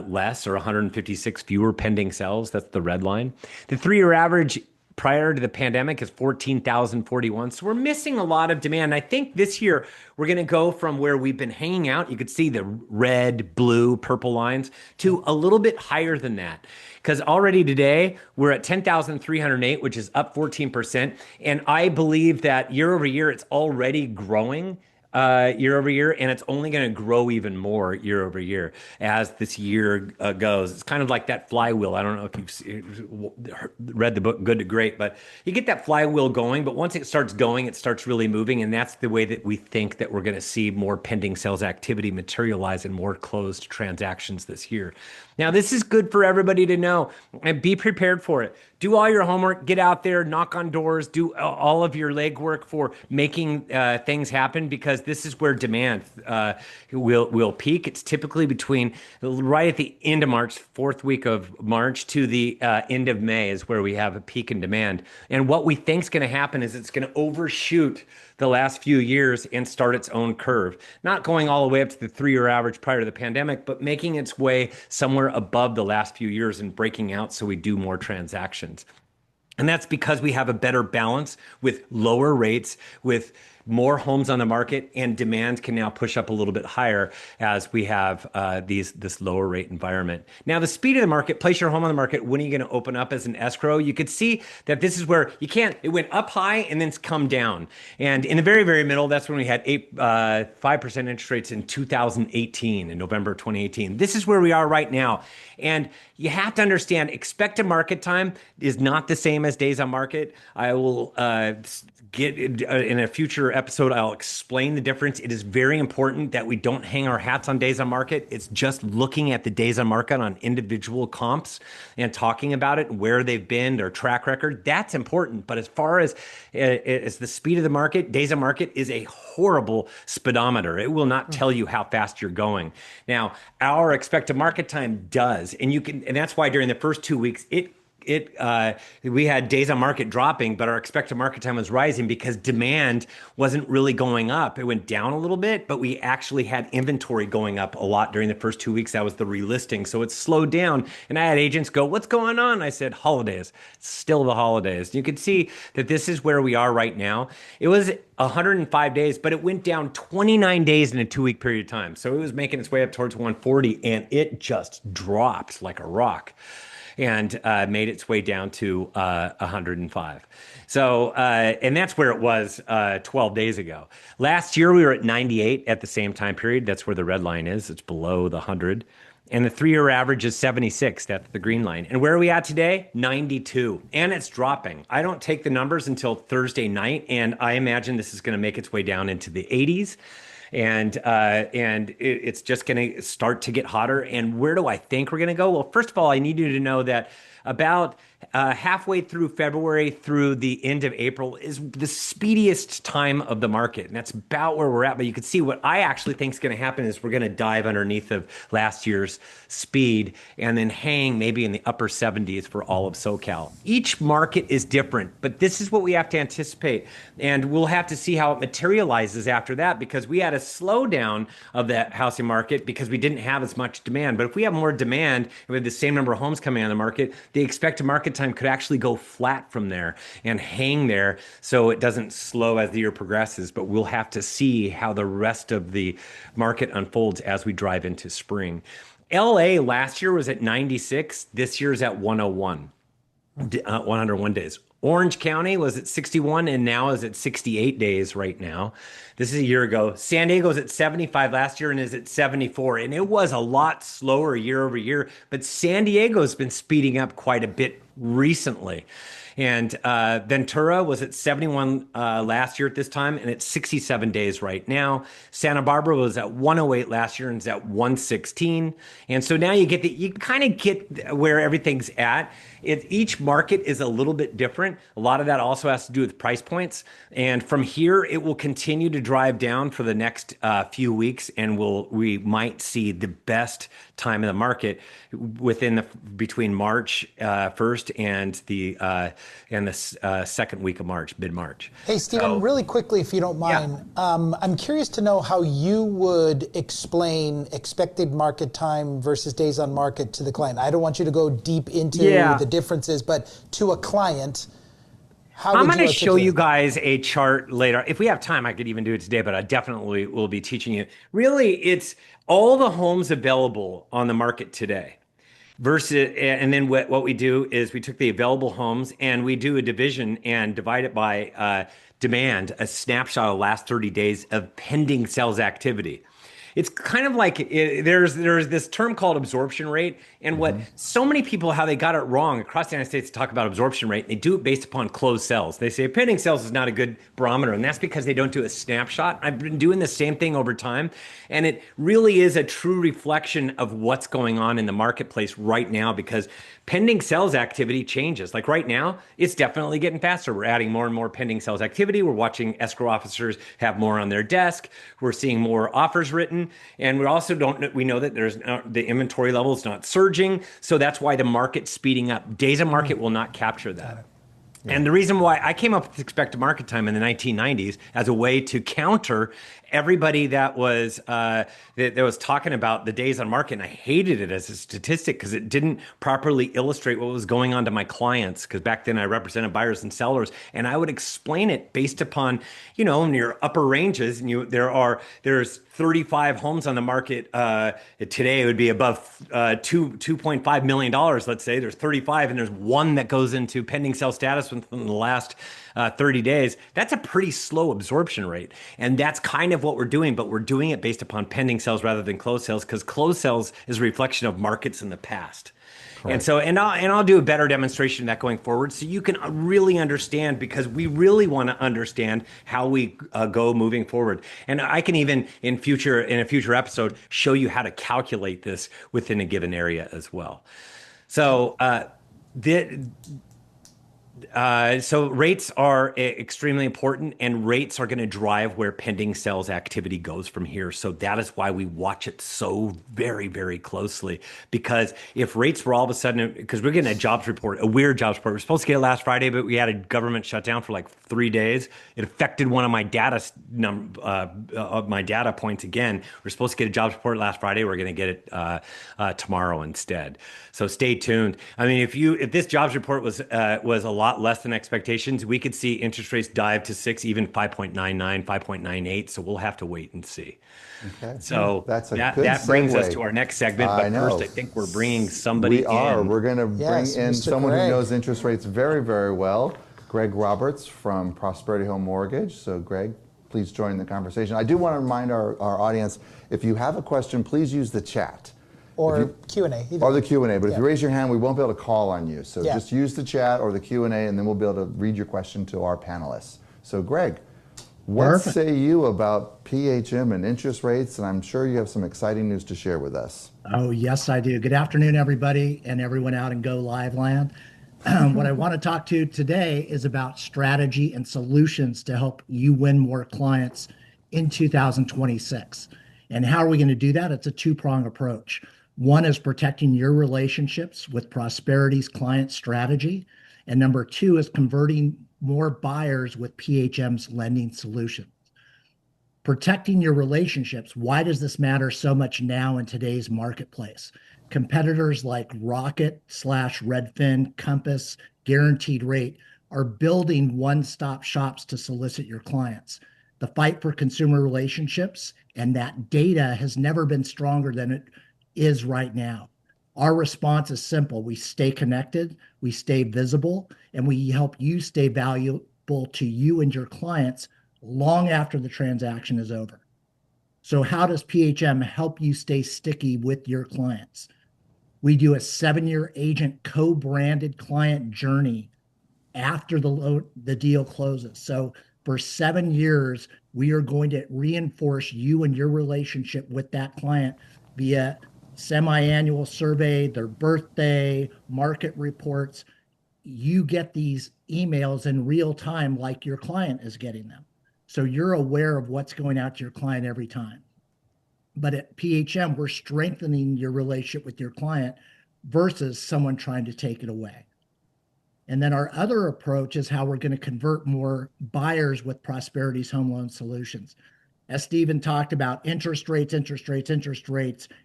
less, or 156 fewer pending sales. That's the red line. The 3-year average prior to the pandemic is 14,041. So we're missing a lot of demand. I think this year we're going to go from where we've been hanging out. You could see the red, blue, purple lines to a little bit higher than that. Because already today we're at 10,308, which is up 14%. And I believe that year over year, it's already growing year over year, and it's only going to grow even more year over year as this year goes. It's kind of like that flywheel. I don't know if you've read the book Good to Great, but you get that flywheel going, but once it starts going, it starts really moving, and that's the way that we think that we're going to see more pending sales activity materialize in more closed transactions this year. Now, this is good for everybody to know, and be prepared for it. Do all your homework, get out there, knock on doors, do all of your legwork for making things happen, because this is where demand will peak. It's typically between right at the end of March, 4th week of March to the end of May is where we have a peak in demand. And what we think is going to happen is it's going to overshoot the last few years and start its own curve, not going all the way up to the 3-year average prior to the pandemic, but making its way somewhere above the last few years and breaking out so we do more transactions. And that's because we have a better balance with lower rates, with more homes on the market, and demand can now push up a little bit higher as we have this lower rate environment. Now, the speed of the market, place your home on the market, when are you going to open up as an escrow? You could see that this is where it went up high and then it's come down. And in the very, very middle, that's when we had 5% interest rates in 2018, in November 2018. This is where we are right now. And you have to understand, expected market time is not the same as days on market. I will get in a future episode, I'll explain the difference. It is very important that we don't hang our hats on days on market. It's just looking at the days on market on individual comps and talking about it and where they've been, their track record. That's important. But as far as the speed of the market, days on market is a horrible speedometer. It will not tell you how fast you're going. Now, our expected market time does, and that's why during the first 2 weeks, we had days on market dropping, but our expected market time was rising because demand wasn't really going up. It went down a little bit, but we actually had inventory going up a lot during the first 2 weeks. That was the relisting. So it slowed down. And I had agents go, "What's going on?" I said, "Holidays." It's still the holidays. You can see that this is where we are right now. It was 105 days, but it went down 29 days in a 2-week period of time. So it was making its way up towards 140, and it just dropped like a rock and made its way down to 105. So, and that's where it was 12 days ago. Last year, we were at 98 at the same time period. That's where the red line is. It's below the 100. And the 3-year average is 76. That's the green line. And where are we at today? 92. And it's dropping. I don't take the numbers until Thursday night, and I imagine this is going to make its way down into the 80s. it's just going to start to get hotter. And where do I think we're going to go? Well, first of all, I need you to know that about halfway through February through the end of April is the speediest time of the market. And that's about where we're at. But you can see what I actually think is going to happen is we're going to dive underneath of last year's speed and then hang maybe in the upper 70s for all of SoCal. Each market is different, but this is what we have to anticipate. And we'll have to see how it materializes after that, because we had a slowdown of that housing market because we didn't have as much demand. But if we have more demand and we have the same number of homes coming on the market, the expected market time could actually go flat from there and hang there so it doesn't slow as the year progresses. But we'll have to see how the rest of the market unfolds as we drive into spring. LA last year was at 96. This year is at 101, 101 days. Orange County was at 61 and now is at 68 days right now. This is a year ago. San Diego was at 75 last year and is at 74. And it was a lot slower year over year, but San Diego's been speeding up quite a bit recently. And Ventura was at 71 last year at this time, and it's 67 days right now. Santa Barbara was at 108 last year and is at 116. And so now you kind of get where everything's at. Each market is a little bit different. A lot of that also has to do with price points. And from here, it will continue to drive down for the next few weeks, and we might see the best time in the market between March 1st and the second week of March, mid-March. Hey, Stephen, really quickly, if you don't mind, I'm curious to know how you would explain expected market time versus days on market to the client. I don't want you to go deep into the differences, but to a client, how would you articulate? I'm going to show you guys a chart later. If we have time, I could even do it today, but I definitely will be teaching you. Really, it's all the homes available on the market today. And then what we do is we took the available homes and we do a division and divide it by demand, a snapshot of the last 30 days of pending sales activity. It's kind of like there's this term called absorption rate, and what so many people, how they got it wrong across the United States to talk about absorption rate, they do it based upon closed sales. They say pending sales is not a good barometer, and that's because they don't do a snapshot. I've been doing the same thing over time, and it really is a true reflection of what's going on in the marketplace right now, because pending sales activity changes. Like right now, it's definitely getting faster. We're adding more and more pending sales activity. We're watching escrow officers have more on their desk. We're seeing more offers written. And we know that the inventory level is not surging. So that's why the market's speeding up. Days on market will not capture that. Yeah. And the reason why I came up with expected market time in the 1990s as a way to counter everybody that was talking about the days on market, and I hated it as a statistic because it didn't properly illustrate what was going on to my clients. Because back then I represented buyers and sellers, and I would explain it based upon, in your upper ranges, and there's 35 homes on the market today. It would be above $2.5 million. Let's say there's 35, and there's one that goes into pending sale status within the last 30 days. That's a pretty slow absorption rate, and that's kind of what we're doing, but we're doing it based upon pending sales rather than closed sales, because closed sales is a reflection of markets in the past. Correct. And so, I'll do a better demonstration of that going forward, so you can really understand, because we really want to understand how we go moving forward. And I can even in a future episode show you how to calculate this within a given area as well. So So rates are extremely important, and rates are going to drive where pending sales activity goes from here. So that is why we watch it so very, very closely. Because if rates were all of a sudden, because we're getting a weird jobs report. We're supposed to get it last Friday, but we had a government shutdown for like 3 days. It affected one of my data points again. We're supposed to get a jobs report last Friday. We're going to get it tomorrow instead. So stay tuned. I mean, if this jobs report was a lot less than expectations, we could see interest rates dive to 6, even 5.99, 5.98. So we'll have to wait and see. Okay. So that brings us to our next segment. But first, I think we're bringing somebody in. We're going to bring in someone who knows interest rates very, very well. Greg Roberts from Prosperity Home Mortgage. So Greg, please join the conversation. I do want to remind our audience, if you have a question, please use the chat. Or Q&A. Or the Q&A, but if you raise your hand, we won't be able to call on you. So just use the chat or the Q&A, and then we'll be able to read your question to our panelists. So Greg, What say you about PHM and interest rates? And I'm sure you have some exciting news to share with us. Oh, yes, I do. Good afternoon, everybody, and everyone out in Go Live land. What I want to talk to today is about strategy and solutions to help you win more clients in 2026. And how are we going to do that? It's a two-prong approach. One is protecting your relationships with Prosperity's client strategy. And number two is converting more buyers with PHM's lending solution. Protecting your relationships. Why does this matter so much now in today's marketplace? Competitors like Rocket / Redfin, Compass, Guaranteed Rate are building one-stop shops to solicit your clients. The fight for consumer relationships and that data has never been stronger than it is right now. Our response is simple. We stay connected, we stay visible, and we help you stay valuable to you and your clients long after the transaction is over. So how does PHM help you stay sticky with your clients? We do a 7-year agent co-branded client journey after the deal closes. So for 7 years, we are going to reinforce you and your relationship with that client via semi-annual survey, their birthday, market reports. You get these emails in real time like your client is getting them. So you're aware of what's going out to your client every time. But at PHM, we're strengthening your relationship with your client versus someone trying to take it away. And then our other approach is how we're going to convert more buyers with Prosperity's home loan solutions. As Stephen talked about, interest rates.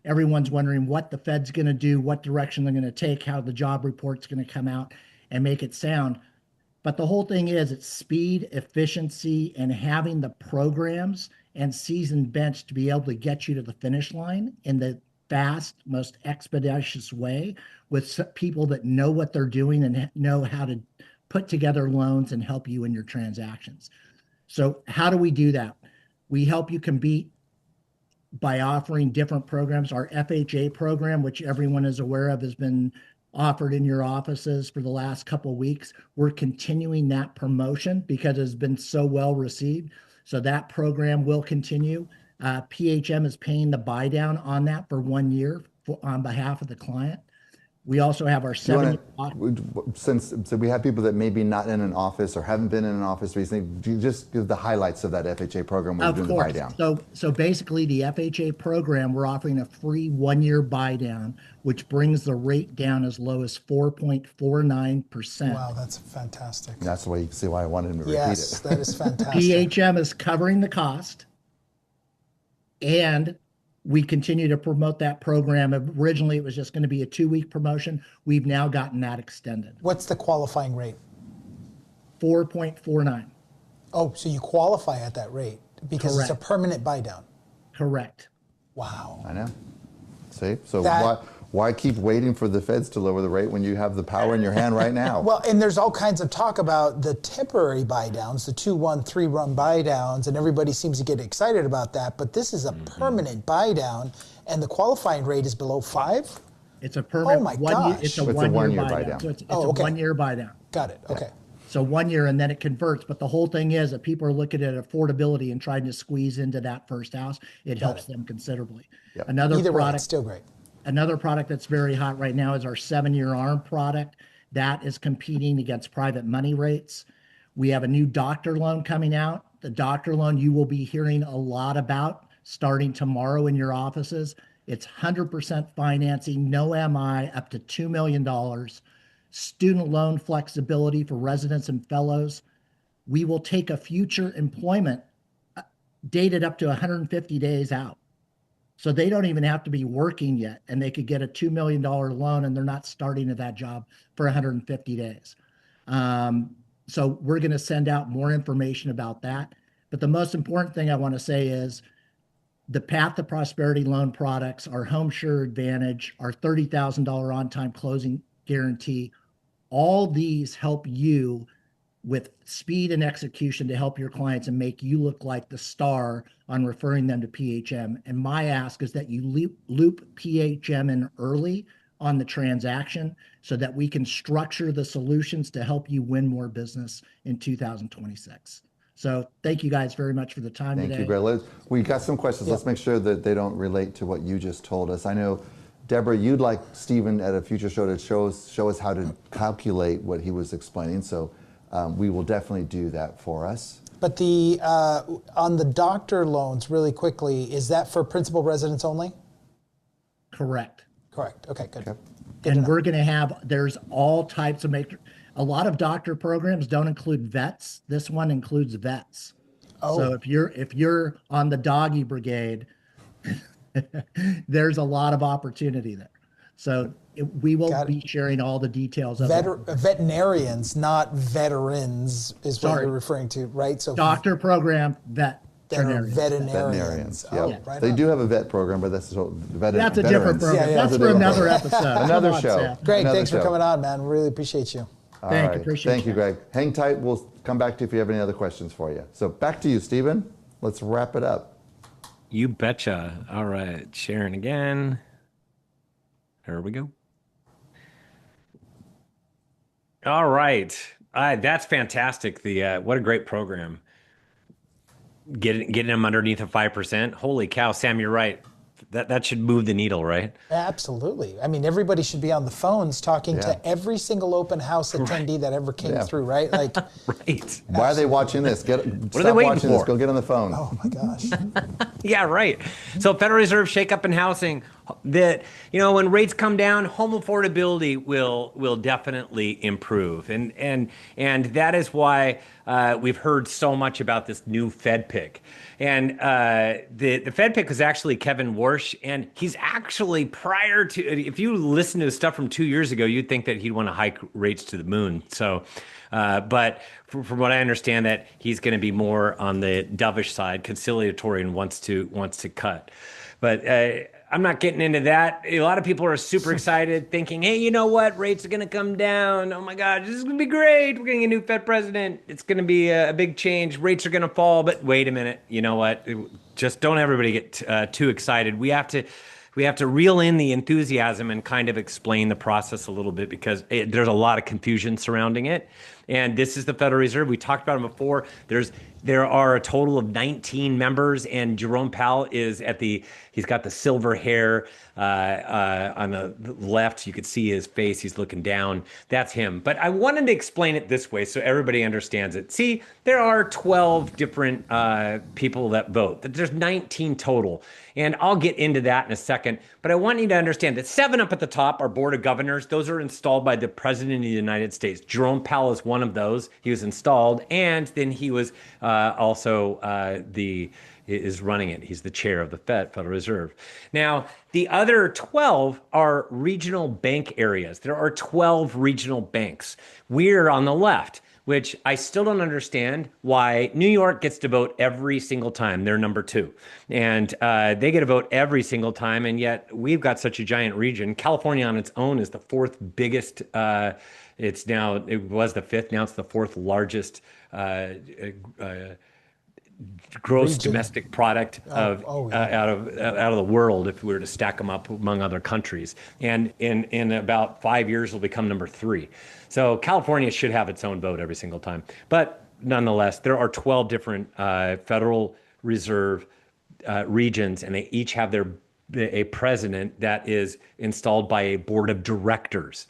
Everyone's wondering what the Fed's going to do, what direction they're going to take, how the job report's going to come out and make it sound. But the whole thing is it's speed, efficiency, and having the programs and seasoned bench to be able to get you to the finish line in the fast, most expeditious way with people that know what they're doing and know how to put together loans and help you in your transactions. So how do we do that? We help you compete by offering different programs. Our FHA program, which everyone is aware of, has been offered in your offices for the last couple of weeks. We're continuing that promotion because it's been so well received. So that program will continue. PHM is paying the buy down on that for 1 year on behalf of the client. We also have our since we have people that may be not in an office or haven't been in an office recently, do you just give the highlights of that FHA program when you're doing the buy down? So basically the FHA program, we're offering a free 1-year buy down, which brings the rate down as low as 4.49%. Wow, that's fantastic. That's why you can see why I wanted him to repeat it. Yes, that is fantastic. PHM is covering the cost, and we continue to promote that program. Originally, it was just going to be a 2-week promotion. We've now gotten that extended. What's the qualifying rate? 4.49. Oh, so you qualify at that rate because Correct. It's a permanent buy down. Correct. Wow. I know. See, so why keep waiting for the feds to lower the rate when you have the power in your hand right now? Well, and there's all kinds of talk about the temporary buy downs, the 2-1, 3-run buy downs, and everybody seems to get excited about that. But this is a permanent buy down, and the qualifying rate is below 5? It's a permanent. Oh my gosh! It's a 1-year buy down. So it's a 1-year buy down. Got it. Okay. So 1 year and then it converts. But the whole thing is that people are looking at affordability and trying to squeeze into that first house. It helps them considerably. Yep. Either product, way, still great. Another product that's very hot right now is our 7-year ARM product. That is competing against private money rates. We have a new doctor loan coming out. The doctor loan you will be hearing a lot about starting tomorrow in your offices. It's 100% financing, no MI, up to $2 million. Student loan flexibility for residents and fellows. We will take a future employment dated up to 150 days out. So they don't even have to be working yet, and they could get a $2 million loan, and they're not starting at that job for 150 days. So we're going to send out more information about that. But the most important thing I want to say is the Path to Prosperity loan products, our Home Sure Advantage, our $30,000 on-time closing guarantee, all these help you with speed and execution to help your clients and make you look like the star on referring them to PHM. And my ask is that you loop PHM in early on the transaction so that we can structure the solutions to help you win more business in 2026. So thank you guys very much for the time Thank today. you, Greg. We got some questions. Let's make sure that they don't relate to what you just told us. I know, Deborah, you'd like Stephen at a future show to show us how to calculate what he was explaining. So we will definitely do that for us. But the on the doctor loans, really quickly, is that for principal residents only? Correct. Correct. Okay, good. Okay. And we're going to have, there's all types of a lot of doctor programs don't include vets. This one includes vets. Oh. So if you're on the doggy brigade, there's a lot of opportunity there. So we will be sharing all the details of veterinarians, not veterans, is what you're referring to, right? So doctor program, veterinarians. Veterinarians. Oh, Yeah. right they on. do have a vet program, but that's that's a different program. Yeah, that's for another episode. Another show. Seth. Greg, thanks for coming on, man. Really appreciate you. Thank you. Appreciate Thank you, Greg. Hang tight. We'll come back to you if you have any other questions for you. So back to you, Stephen. Let's wrap it up. You betcha. All right, sharing again. There we go. All right, that's fantastic. What a great program. Getting them underneath of 5%. Holy cow, Sam, you're right. That should move the needle, right? Absolutely. I mean, everybody should be on the phones talking to every single open house attendee that ever came through, right? Like, right. Why are they watching this? What are they waiting for? This. Go get on the phone. Oh my gosh. Yeah, right. So Federal Reserve shakeup in housing. That, when rates come down, home affordability will definitely improve, and that is why we've heard so much about this new Fed pick. And the Fed pick was actually Kevin Warsh, and he's actually, prior to, if you listen to his stuff from 2 years ago, you'd think that he'd want to hike rates to the moon. So, but from what I understand, that he's going to be more on the dovish side, conciliatory, and wants to cut. But I'm not getting into that. A lot of people are super excited, thinking, hey, you know what? Rates are going to come down. Oh my God, this is going to be great. We're getting a new Fed president. It's going to be a big change. Rates are going to fall. But wait a minute. You know what? Just don't everybody get too excited. We have to reel in the enthusiasm and kind of explain the process a little bit, because there's a lot of confusion surrounding it. And this is the Federal Reserve. We talked about it before. There are a total of 19 members, and Jerome Powell is he's got the silver hair on the left. You could see his face. He's looking down. That's him. But I wanted to explain it this way so everybody understands it. See, there are 12 different people that vote. There's 19 total. And I'll get into that in a second. But I want you to understand that 7 up at the top are Board of Governors. Those are installed by the President of the United States. Jerome Powell is one of those. He was installed, and then he was also is running it. He's the chair of the Federal Reserve. Now, the other 12 are regional bank areas. There are 12 regional banks. We're on the left, which I still don't understand why New York gets to vote every single time. They're number 2. And they get a vote every single time, and yet we've got such a giant region. California on its own is the 4th biggest. It was the 5th, now it's the 4th largest gross region. Domestic product out of the world, if we were to stack them up among other countries. And in about 5 years, it'll become number 3. So California should have its own vote every single time. But nonetheless, there are 12 different Federal Reserve regions, and they each have a president that is installed by a board of directors,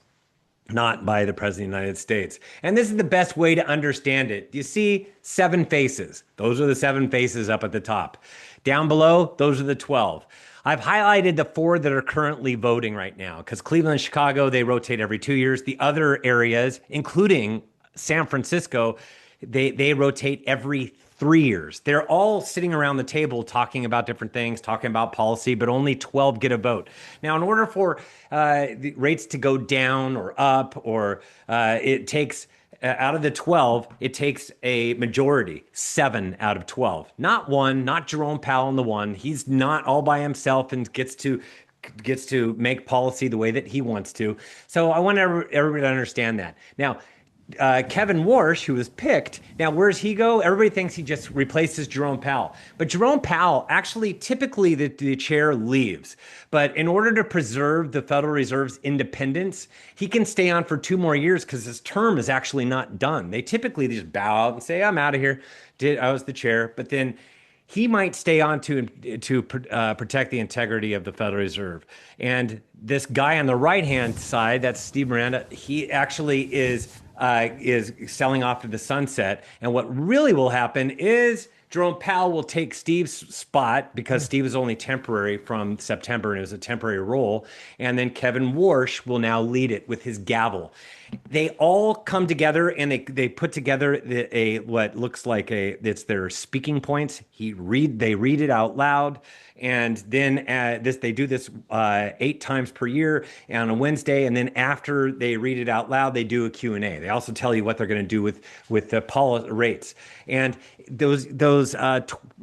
not by the President of the United States. And this is the best way to understand it. You see 7 faces. Those are the 7 faces up at the top. Down below, those are the 12. I've highlighted the 4 that are currently voting right now, because Cleveland and Chicago, they rotate every 2 years. The other areas, including San Francisco, they rotate every 3 years. They're all sitting around the table talking about different things, talking about policy, but only 12 get a vote. Now, in order for the rates to go down or up, or it takes, out of the 12, it takes a majority, 7 out of 12. Not 1, not Jerome Powell in the 1. He's not all by himself and gets to make policy the way that he wants to. So I want everybody to understand that. Now, Kevin Warsh, who was picked, now where's he go? Everybody thinks he just replaces Jerome Powell. But Jerome Powell, actually, typically the chair leaves. But in order to preserve the Federal Reserve's independence, he can stay on for 2 more years because his term is actually not done. They typically just bow out and say, I'm out of here. I was the chair. But then he might stay on to protect the integrity of the Federal Reserve. And this guy on the right-hand side, that's Steve Miranda, he actually is selling off to the sunset. And what really will happen is Jerome Powell will take Steve's spot because Steve is only temporary from September and it was a temporary role. And then Kevin Warsh will now lead it with his gavel. They all come together and they put together what looks like it's their speaking points. They read it out loud. And then they do this 8 times per year on a Wednesday. And then after they read it out loud, they do a Q&A. They also tell you what they're going to do with the policy rates. And those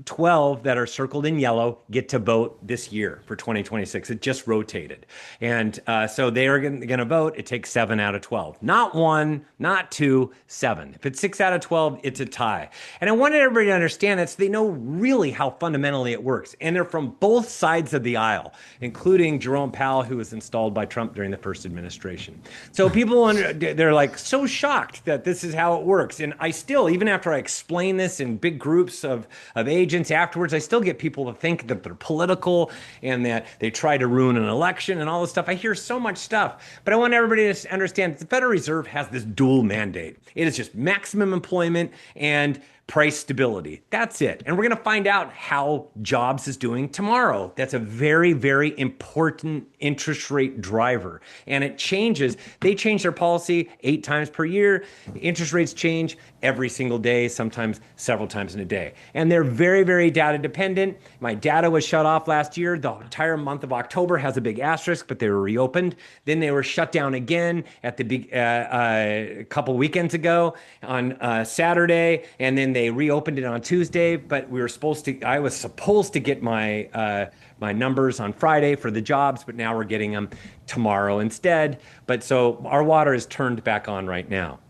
12 that are circled in yellow get to vote this year for 2026. It just rotated. And so they are going to vote. It takes 7 out of 12. Not 1, not 2, 7. If it's 6 out of 12, it's a tie. And I wanted everybody to understand that so they know really how fundamentally it works. And they're from both sides of the aisle, including Jerome Powell, who was installed by Trump during the first administration. So people, they're like so shocked that this is how it works. And I still, even after I explain this in big groups of agents afterwards, I still get people to think that they're political and that they try to ruin an election and all this stuff. I hear so much stuff. But I want everybody to understand that the Federal Reserve has this dual mandate. It is just maximum employment and price stability. That's it. And we're going to find out how jobs is doing tomorrow. That's a very, very important interest rate driver. And it changes. They change their policy 8 times per year. Interest rates change every single day, sometimes several times in a day. And they're very, very data dependent. My data was shut off last year. The entire month of October has a big asterisk, but they were reopened. Then they were shut down again at the big a couple weekends ago on Saturday, and then they reopened it on Tuesday. But I was supposed to get my my numbers on Friday for the jobs, but now we're getting them tomorrow instead. But so our water is turned back on right now.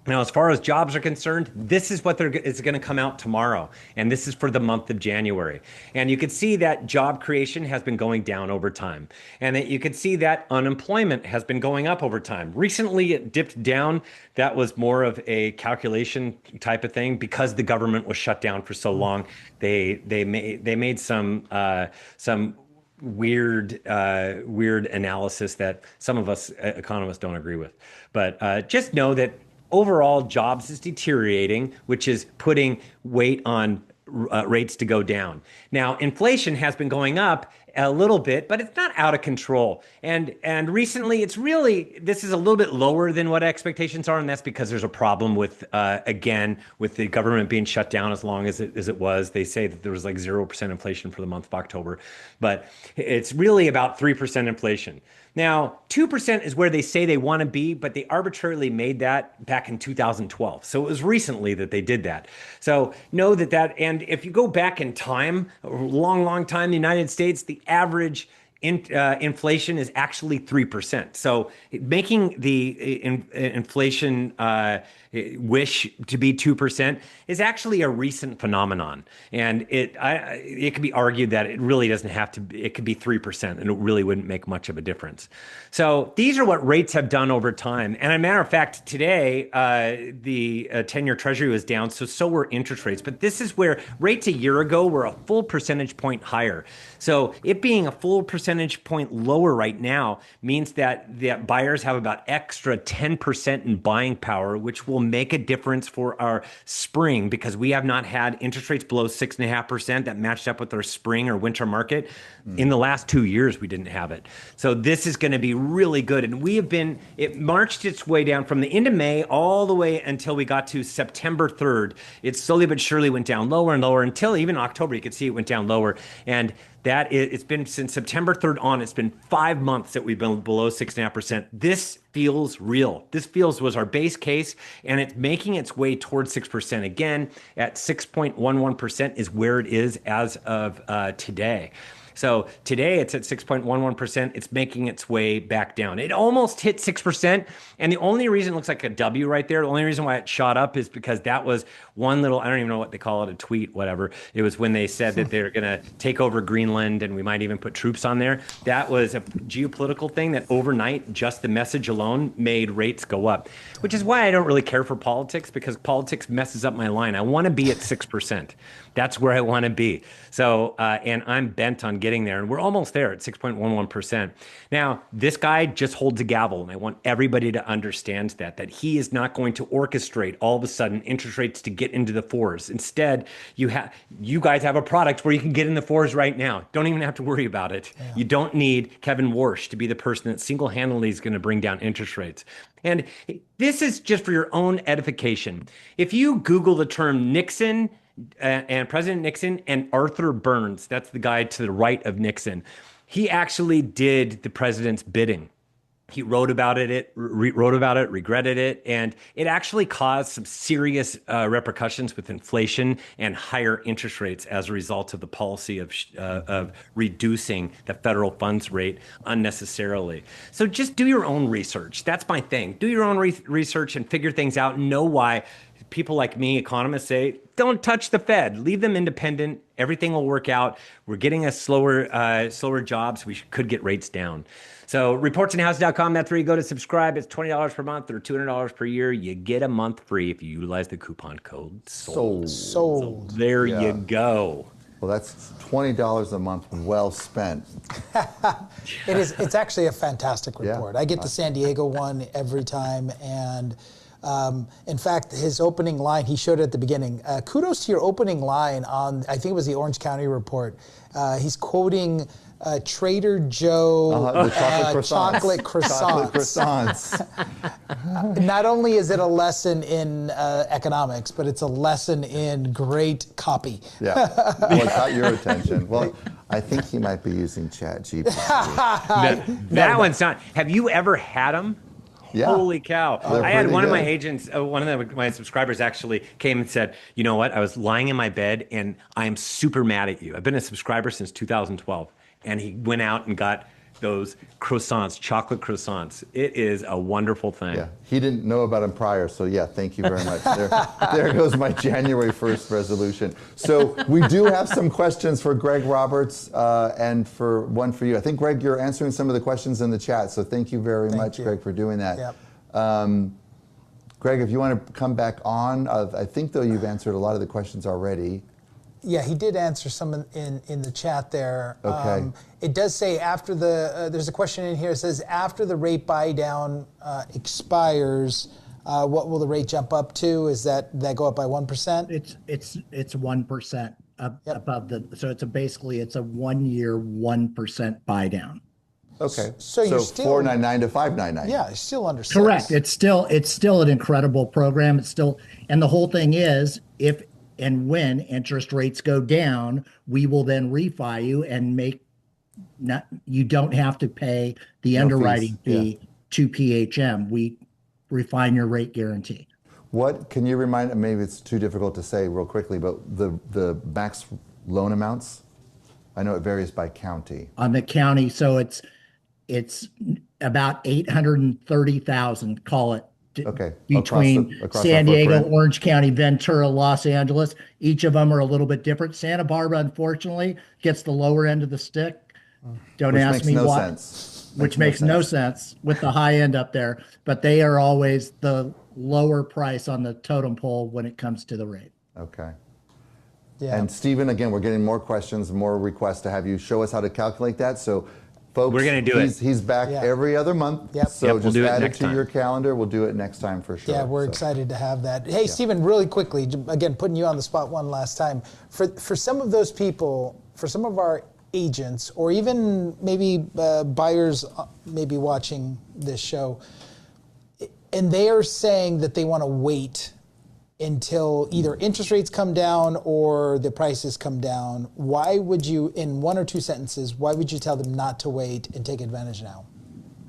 Now, as far as jobs are concerned, this is what is going to come out tomorrow. And this is for the month of January. And you can see that job creation has been going down over time. And that you can see that unemployment has been going up over time. Recently, it dipped down. That was more of a calculation type of thing because the government was shut down for so long. They made some weird analysis that some of us economists don't agree with. But just know that overall, jobs is deteriorating, which is putting weight on rates to go down. Now, inflation has been going up a little bit, but it's not out of control. And recently, this is a little bit lower than what expectations are, and that's because there's a problem with, again, with the government being shut down as long as it was. They say that there was like 0% inflation for the month of October, but it's really about 3% inflation. Now, 2% is where they say they want to be, but they arbitrarily made that back in 2012. So it was recently that they did that. So know that, and if you go back in time, a long, long time, the United States, the average inflation is actually 3%. So making the inflation wish to be 2% is actually a recent phenomenon. And it could be argued that it really doesn't have to be, it could be 3% and it really wouldn't make much of a difference. So these are what rates have done over time. And as a matter of fact, today, the 10-year treasury was down, so were interest rates. But this is where rates a year ago were a full percentage point higher. So it being a full percentage point lower right now means that buyers have about extra 10% in buying power, which will make a difference for our spring because we have not had interest rates below 6.5% that matched up with our spring or winter market. In the last 2 years, we didn't have it. So this is going to be really good. And it marched its way down from the end of May all the way until we got to September 3rd. It slowly but surely went down lower and lower until even October, you could see it went down lower. And it's been since September 3rd on, it's been 5 months that we've been below 6.5%. This feels real. This was our base case, and it's making its way towards 6% again. At 6.11% is where it is as of today. So today it's at 6.11%. It's making its way back down. It almost hit 6%. And the only reason it looks like a W right there, the only reason why it shot up is because that was one little, I don't even know what they call it, a tweet, whatever. It was when they said that they're going to take over Greenland and we might even put troops on there. That was a geopolitical thing that overnight, just the message alone made rates go up, which is why I don't really care for politics, because politics messes up my line. I want to be at 6%. That's where I want to be. So, and I'm bent on getting there. And we're almost there at 6.11%. Now, this guy just holds a gavel. And I want everybody to understand that he is not going to orchestrate all of a sudden interest rates to get into the fours. Instead, you guys have a product where you can get in the fours right now. Don't even have to worry about it. Yeah. You don't need Kevin Warsh to be the person that single-handedly is going to bring down interest rates. And this is just for your own edification. If you Google the term Nixon and President Nixon and Arthur Burns, that's the guy to the right of Nixon, he actually did the president's bidding. He wrote about it, regretted it, and it actually caused some serious repercussions with inflation and higher interest rates as a result of the policy of reducing the federal funds rate unnecessarily. So just do your own research. That's my thing. Do your own research and figure things out and know why people like me, economists, say, don't touch the Fed. Leave them independent. Everything will work out. We're getting a slower jobs. We could get rates down. So reportsinhouse.com, that's where you go to subscribe. It's $20 per month or $200 per year. You get a month free if you utilize the coupon code SOLD. So there you go. Well, that's $20 a month well spent. It's actually a fantastic report. Yeah. I get the San Diego one every time, and in fact, his opening line, he showed it at the beginning. Kudos to your opening line on, I think it was the Orange County report. He's quoting Trader Joe chocolate croissants. Not only is it a lesson in economics, but it's a lesson in great copy. Yeah, well, got your attention. Well, I think he might be using ChatGPT. that one's not. Have you ever had them? Yeah. Holy cow. I had one of my agents, my subscribers actually came and said, you know what? I was lying in my bed and I'm super mad at you. I've been a subscriber since 2012. And he went out and got those croissants, chocolate croissants. It is a wonderful thing. Yeah, he didn't know about them prior, so yeah, thank you very much. There goes my January 1st resolution. So we do have some questions for Greg Roberts and for one for you. I think, Greg, you're answering some of the questions in the chat, so thank you very much, Greg, for doing that. Yep. Greg, if you want to come back on, I think, though, you've answered a lot of the questions already. Yeah, he did answer some in the chat there. Okay. It does say after there's a question in here that says, after the rate buy down expires, what will the rate jump up to? Is that go up by 1%? It's 1% above so basically it's a 1 year 1% buy down. Okay. So you're still 499 to 599. Yeah, it's still under 6. Correct. It's still an incredible program. And the whole thing is, if and when interest rates go down, we will then refi you and you don't have to pay the underwriting fee to PHM. We refine your rate guarantee. What can you remind? Maybe it's too difficult to say real quickly, but the max loan amounts. I know it varies by county. On the county, so it's about 830,000. Call it. Okay. Between across San Diego, Orange County, Ventura, Los Angeles. Each of them are a little bit different. Santa Barbara, unfortunately, gets the lower end of the stick. Don't ask me why. Which makes no sense with the high end up there. But they are always the lower price on the totem pole when it comes to the rate. Okay. Yeah. And Stephen, again, we're getting more questions, more requests to have you show us how to calculate that. So, folks, we're going to do it. He's back every other month. Yep. So just add it to your calendar. We'll do it next time for sure. Yeah, we're excited to have that. Hey, Stephen, really quickly, again, putting you on the spot one last time. For some of those people, for some of our agents, or even maybe buyers maybe watching this show, and they are saying that they want to wait until either interest rates come down or the prices come down, why would you, in one or two sentences, why would you tell them not to wait and take advantage now?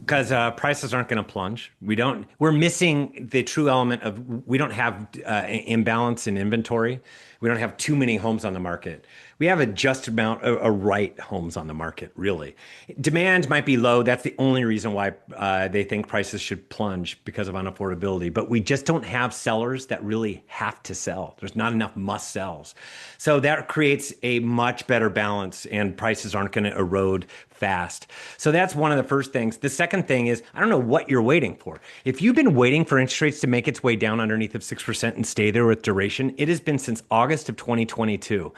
Because prices aren't going to plunge. We're missing the true element of, we don't have imbalance in inventory. We don't have too many homes on the market. We have a just amount of right homes on the market, really. Demand might be low. That's the only reason why they think prices should plunge, because of unaffordability. But we just don't have sellers that really have to sell. There's not enough must sells. So that creates a much better balance, and prices aren't going to erode fast. So that's one of the first things. The second thing is, I don't know what you're waiting for. If you've been waiting for interest rates to make its way down underneath of 6% and stay there with duration, it has been since August of 2022.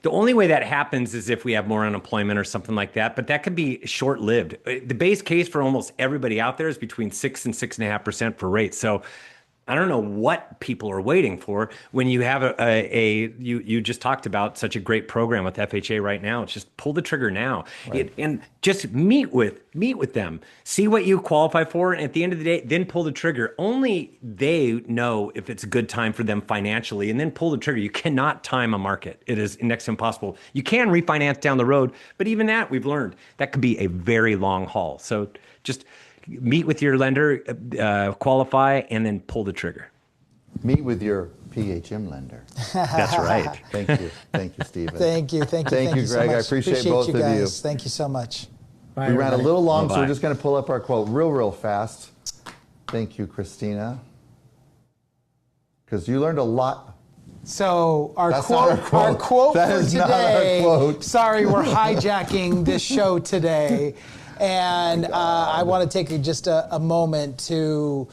The only way that happens is if we have more unemployment or something like that, but that could be short-lived. The base case for almost everybody out there is between 6 and 6.5% for rates. So I don't know what people are waiting for when you have you just talked about such a great program with FHA right now. It's just pull the trigger now. Right. And just meet with them, see what you qualify for, and at the end of the day, then pull the trigger. Only they know if it's a good time for them financially, and then pull the trigger. You cannot time a market. It is next to impossible. You can refinance down the road, but even that, we've learned, that could be a very long haul. So just meet with your lender, qualify, and then pull the trigger. Meet with your PHM lender. That's right. Thank you. Thank you, Stephen. Thank you, Greg. so much. I appreciate both you of guys. you. Thank you so much. Bye, We ran a little long, so Bye-bye. we're just going to pull up our quote real fast. Thank you, Christina. Because you learned a lot. So our That's not quote, our quote That for is not our today. quote. Sorry, we're hijacking this show today, and I want to take just a moment to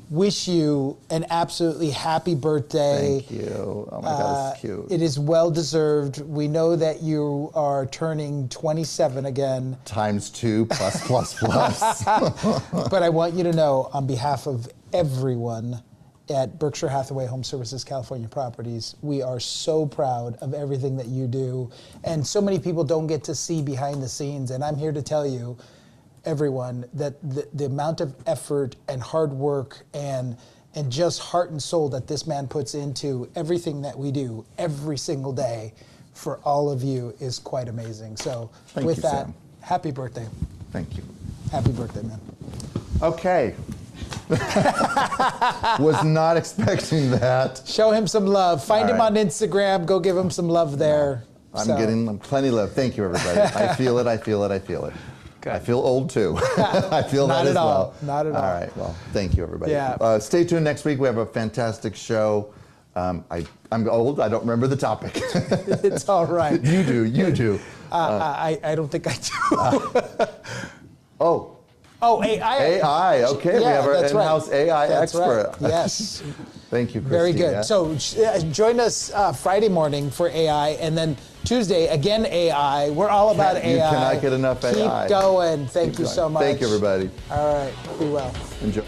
wish you an absolutely happy birthday. Thank you. Oh my God, it's cute. It is well deserved. We know that you are turning 27 again. Times 2 plus. But I want you to know, on behalf of everyone at Berkshire Hathaway Home Services California Properties, we are so proud of everything that you do. And so many people don't get to see behind the scenes. And I'm here to tell you, everyone, that the amount of effort and hard work and just heart and soul that this man puts into everything that we do every single day for all of you is quite amazing. So with that, Sam. happy birthday. Thank you. Happy birthday, man. Okay. Was not expecting that. Show him some love. Find All him right. on Instagram. Go give him some love there. I'm getting plenty of love. Thank you, everybody. I feel it. Good. I feel old too. I feel Not that at as all. well. Not at all. All right. Well, thank you, everybody. Yeah. Stay tuned next week. We have a fantastic show. I'm old. I don't remember the topic. It's all right. You do. I don't think I do. Oh, AI. AI. Okay. Yeah, We have our that's right. in-house AI That's expert. right. Yes. Thank you, Christina. Very good. So join us Friday morning for AI, and then Tuesday, again, AI. We're all about AI. You cannot get enough AI. Keep going. Thank you going. so much. Thank you, everybody. All right. Be well. Enjoy.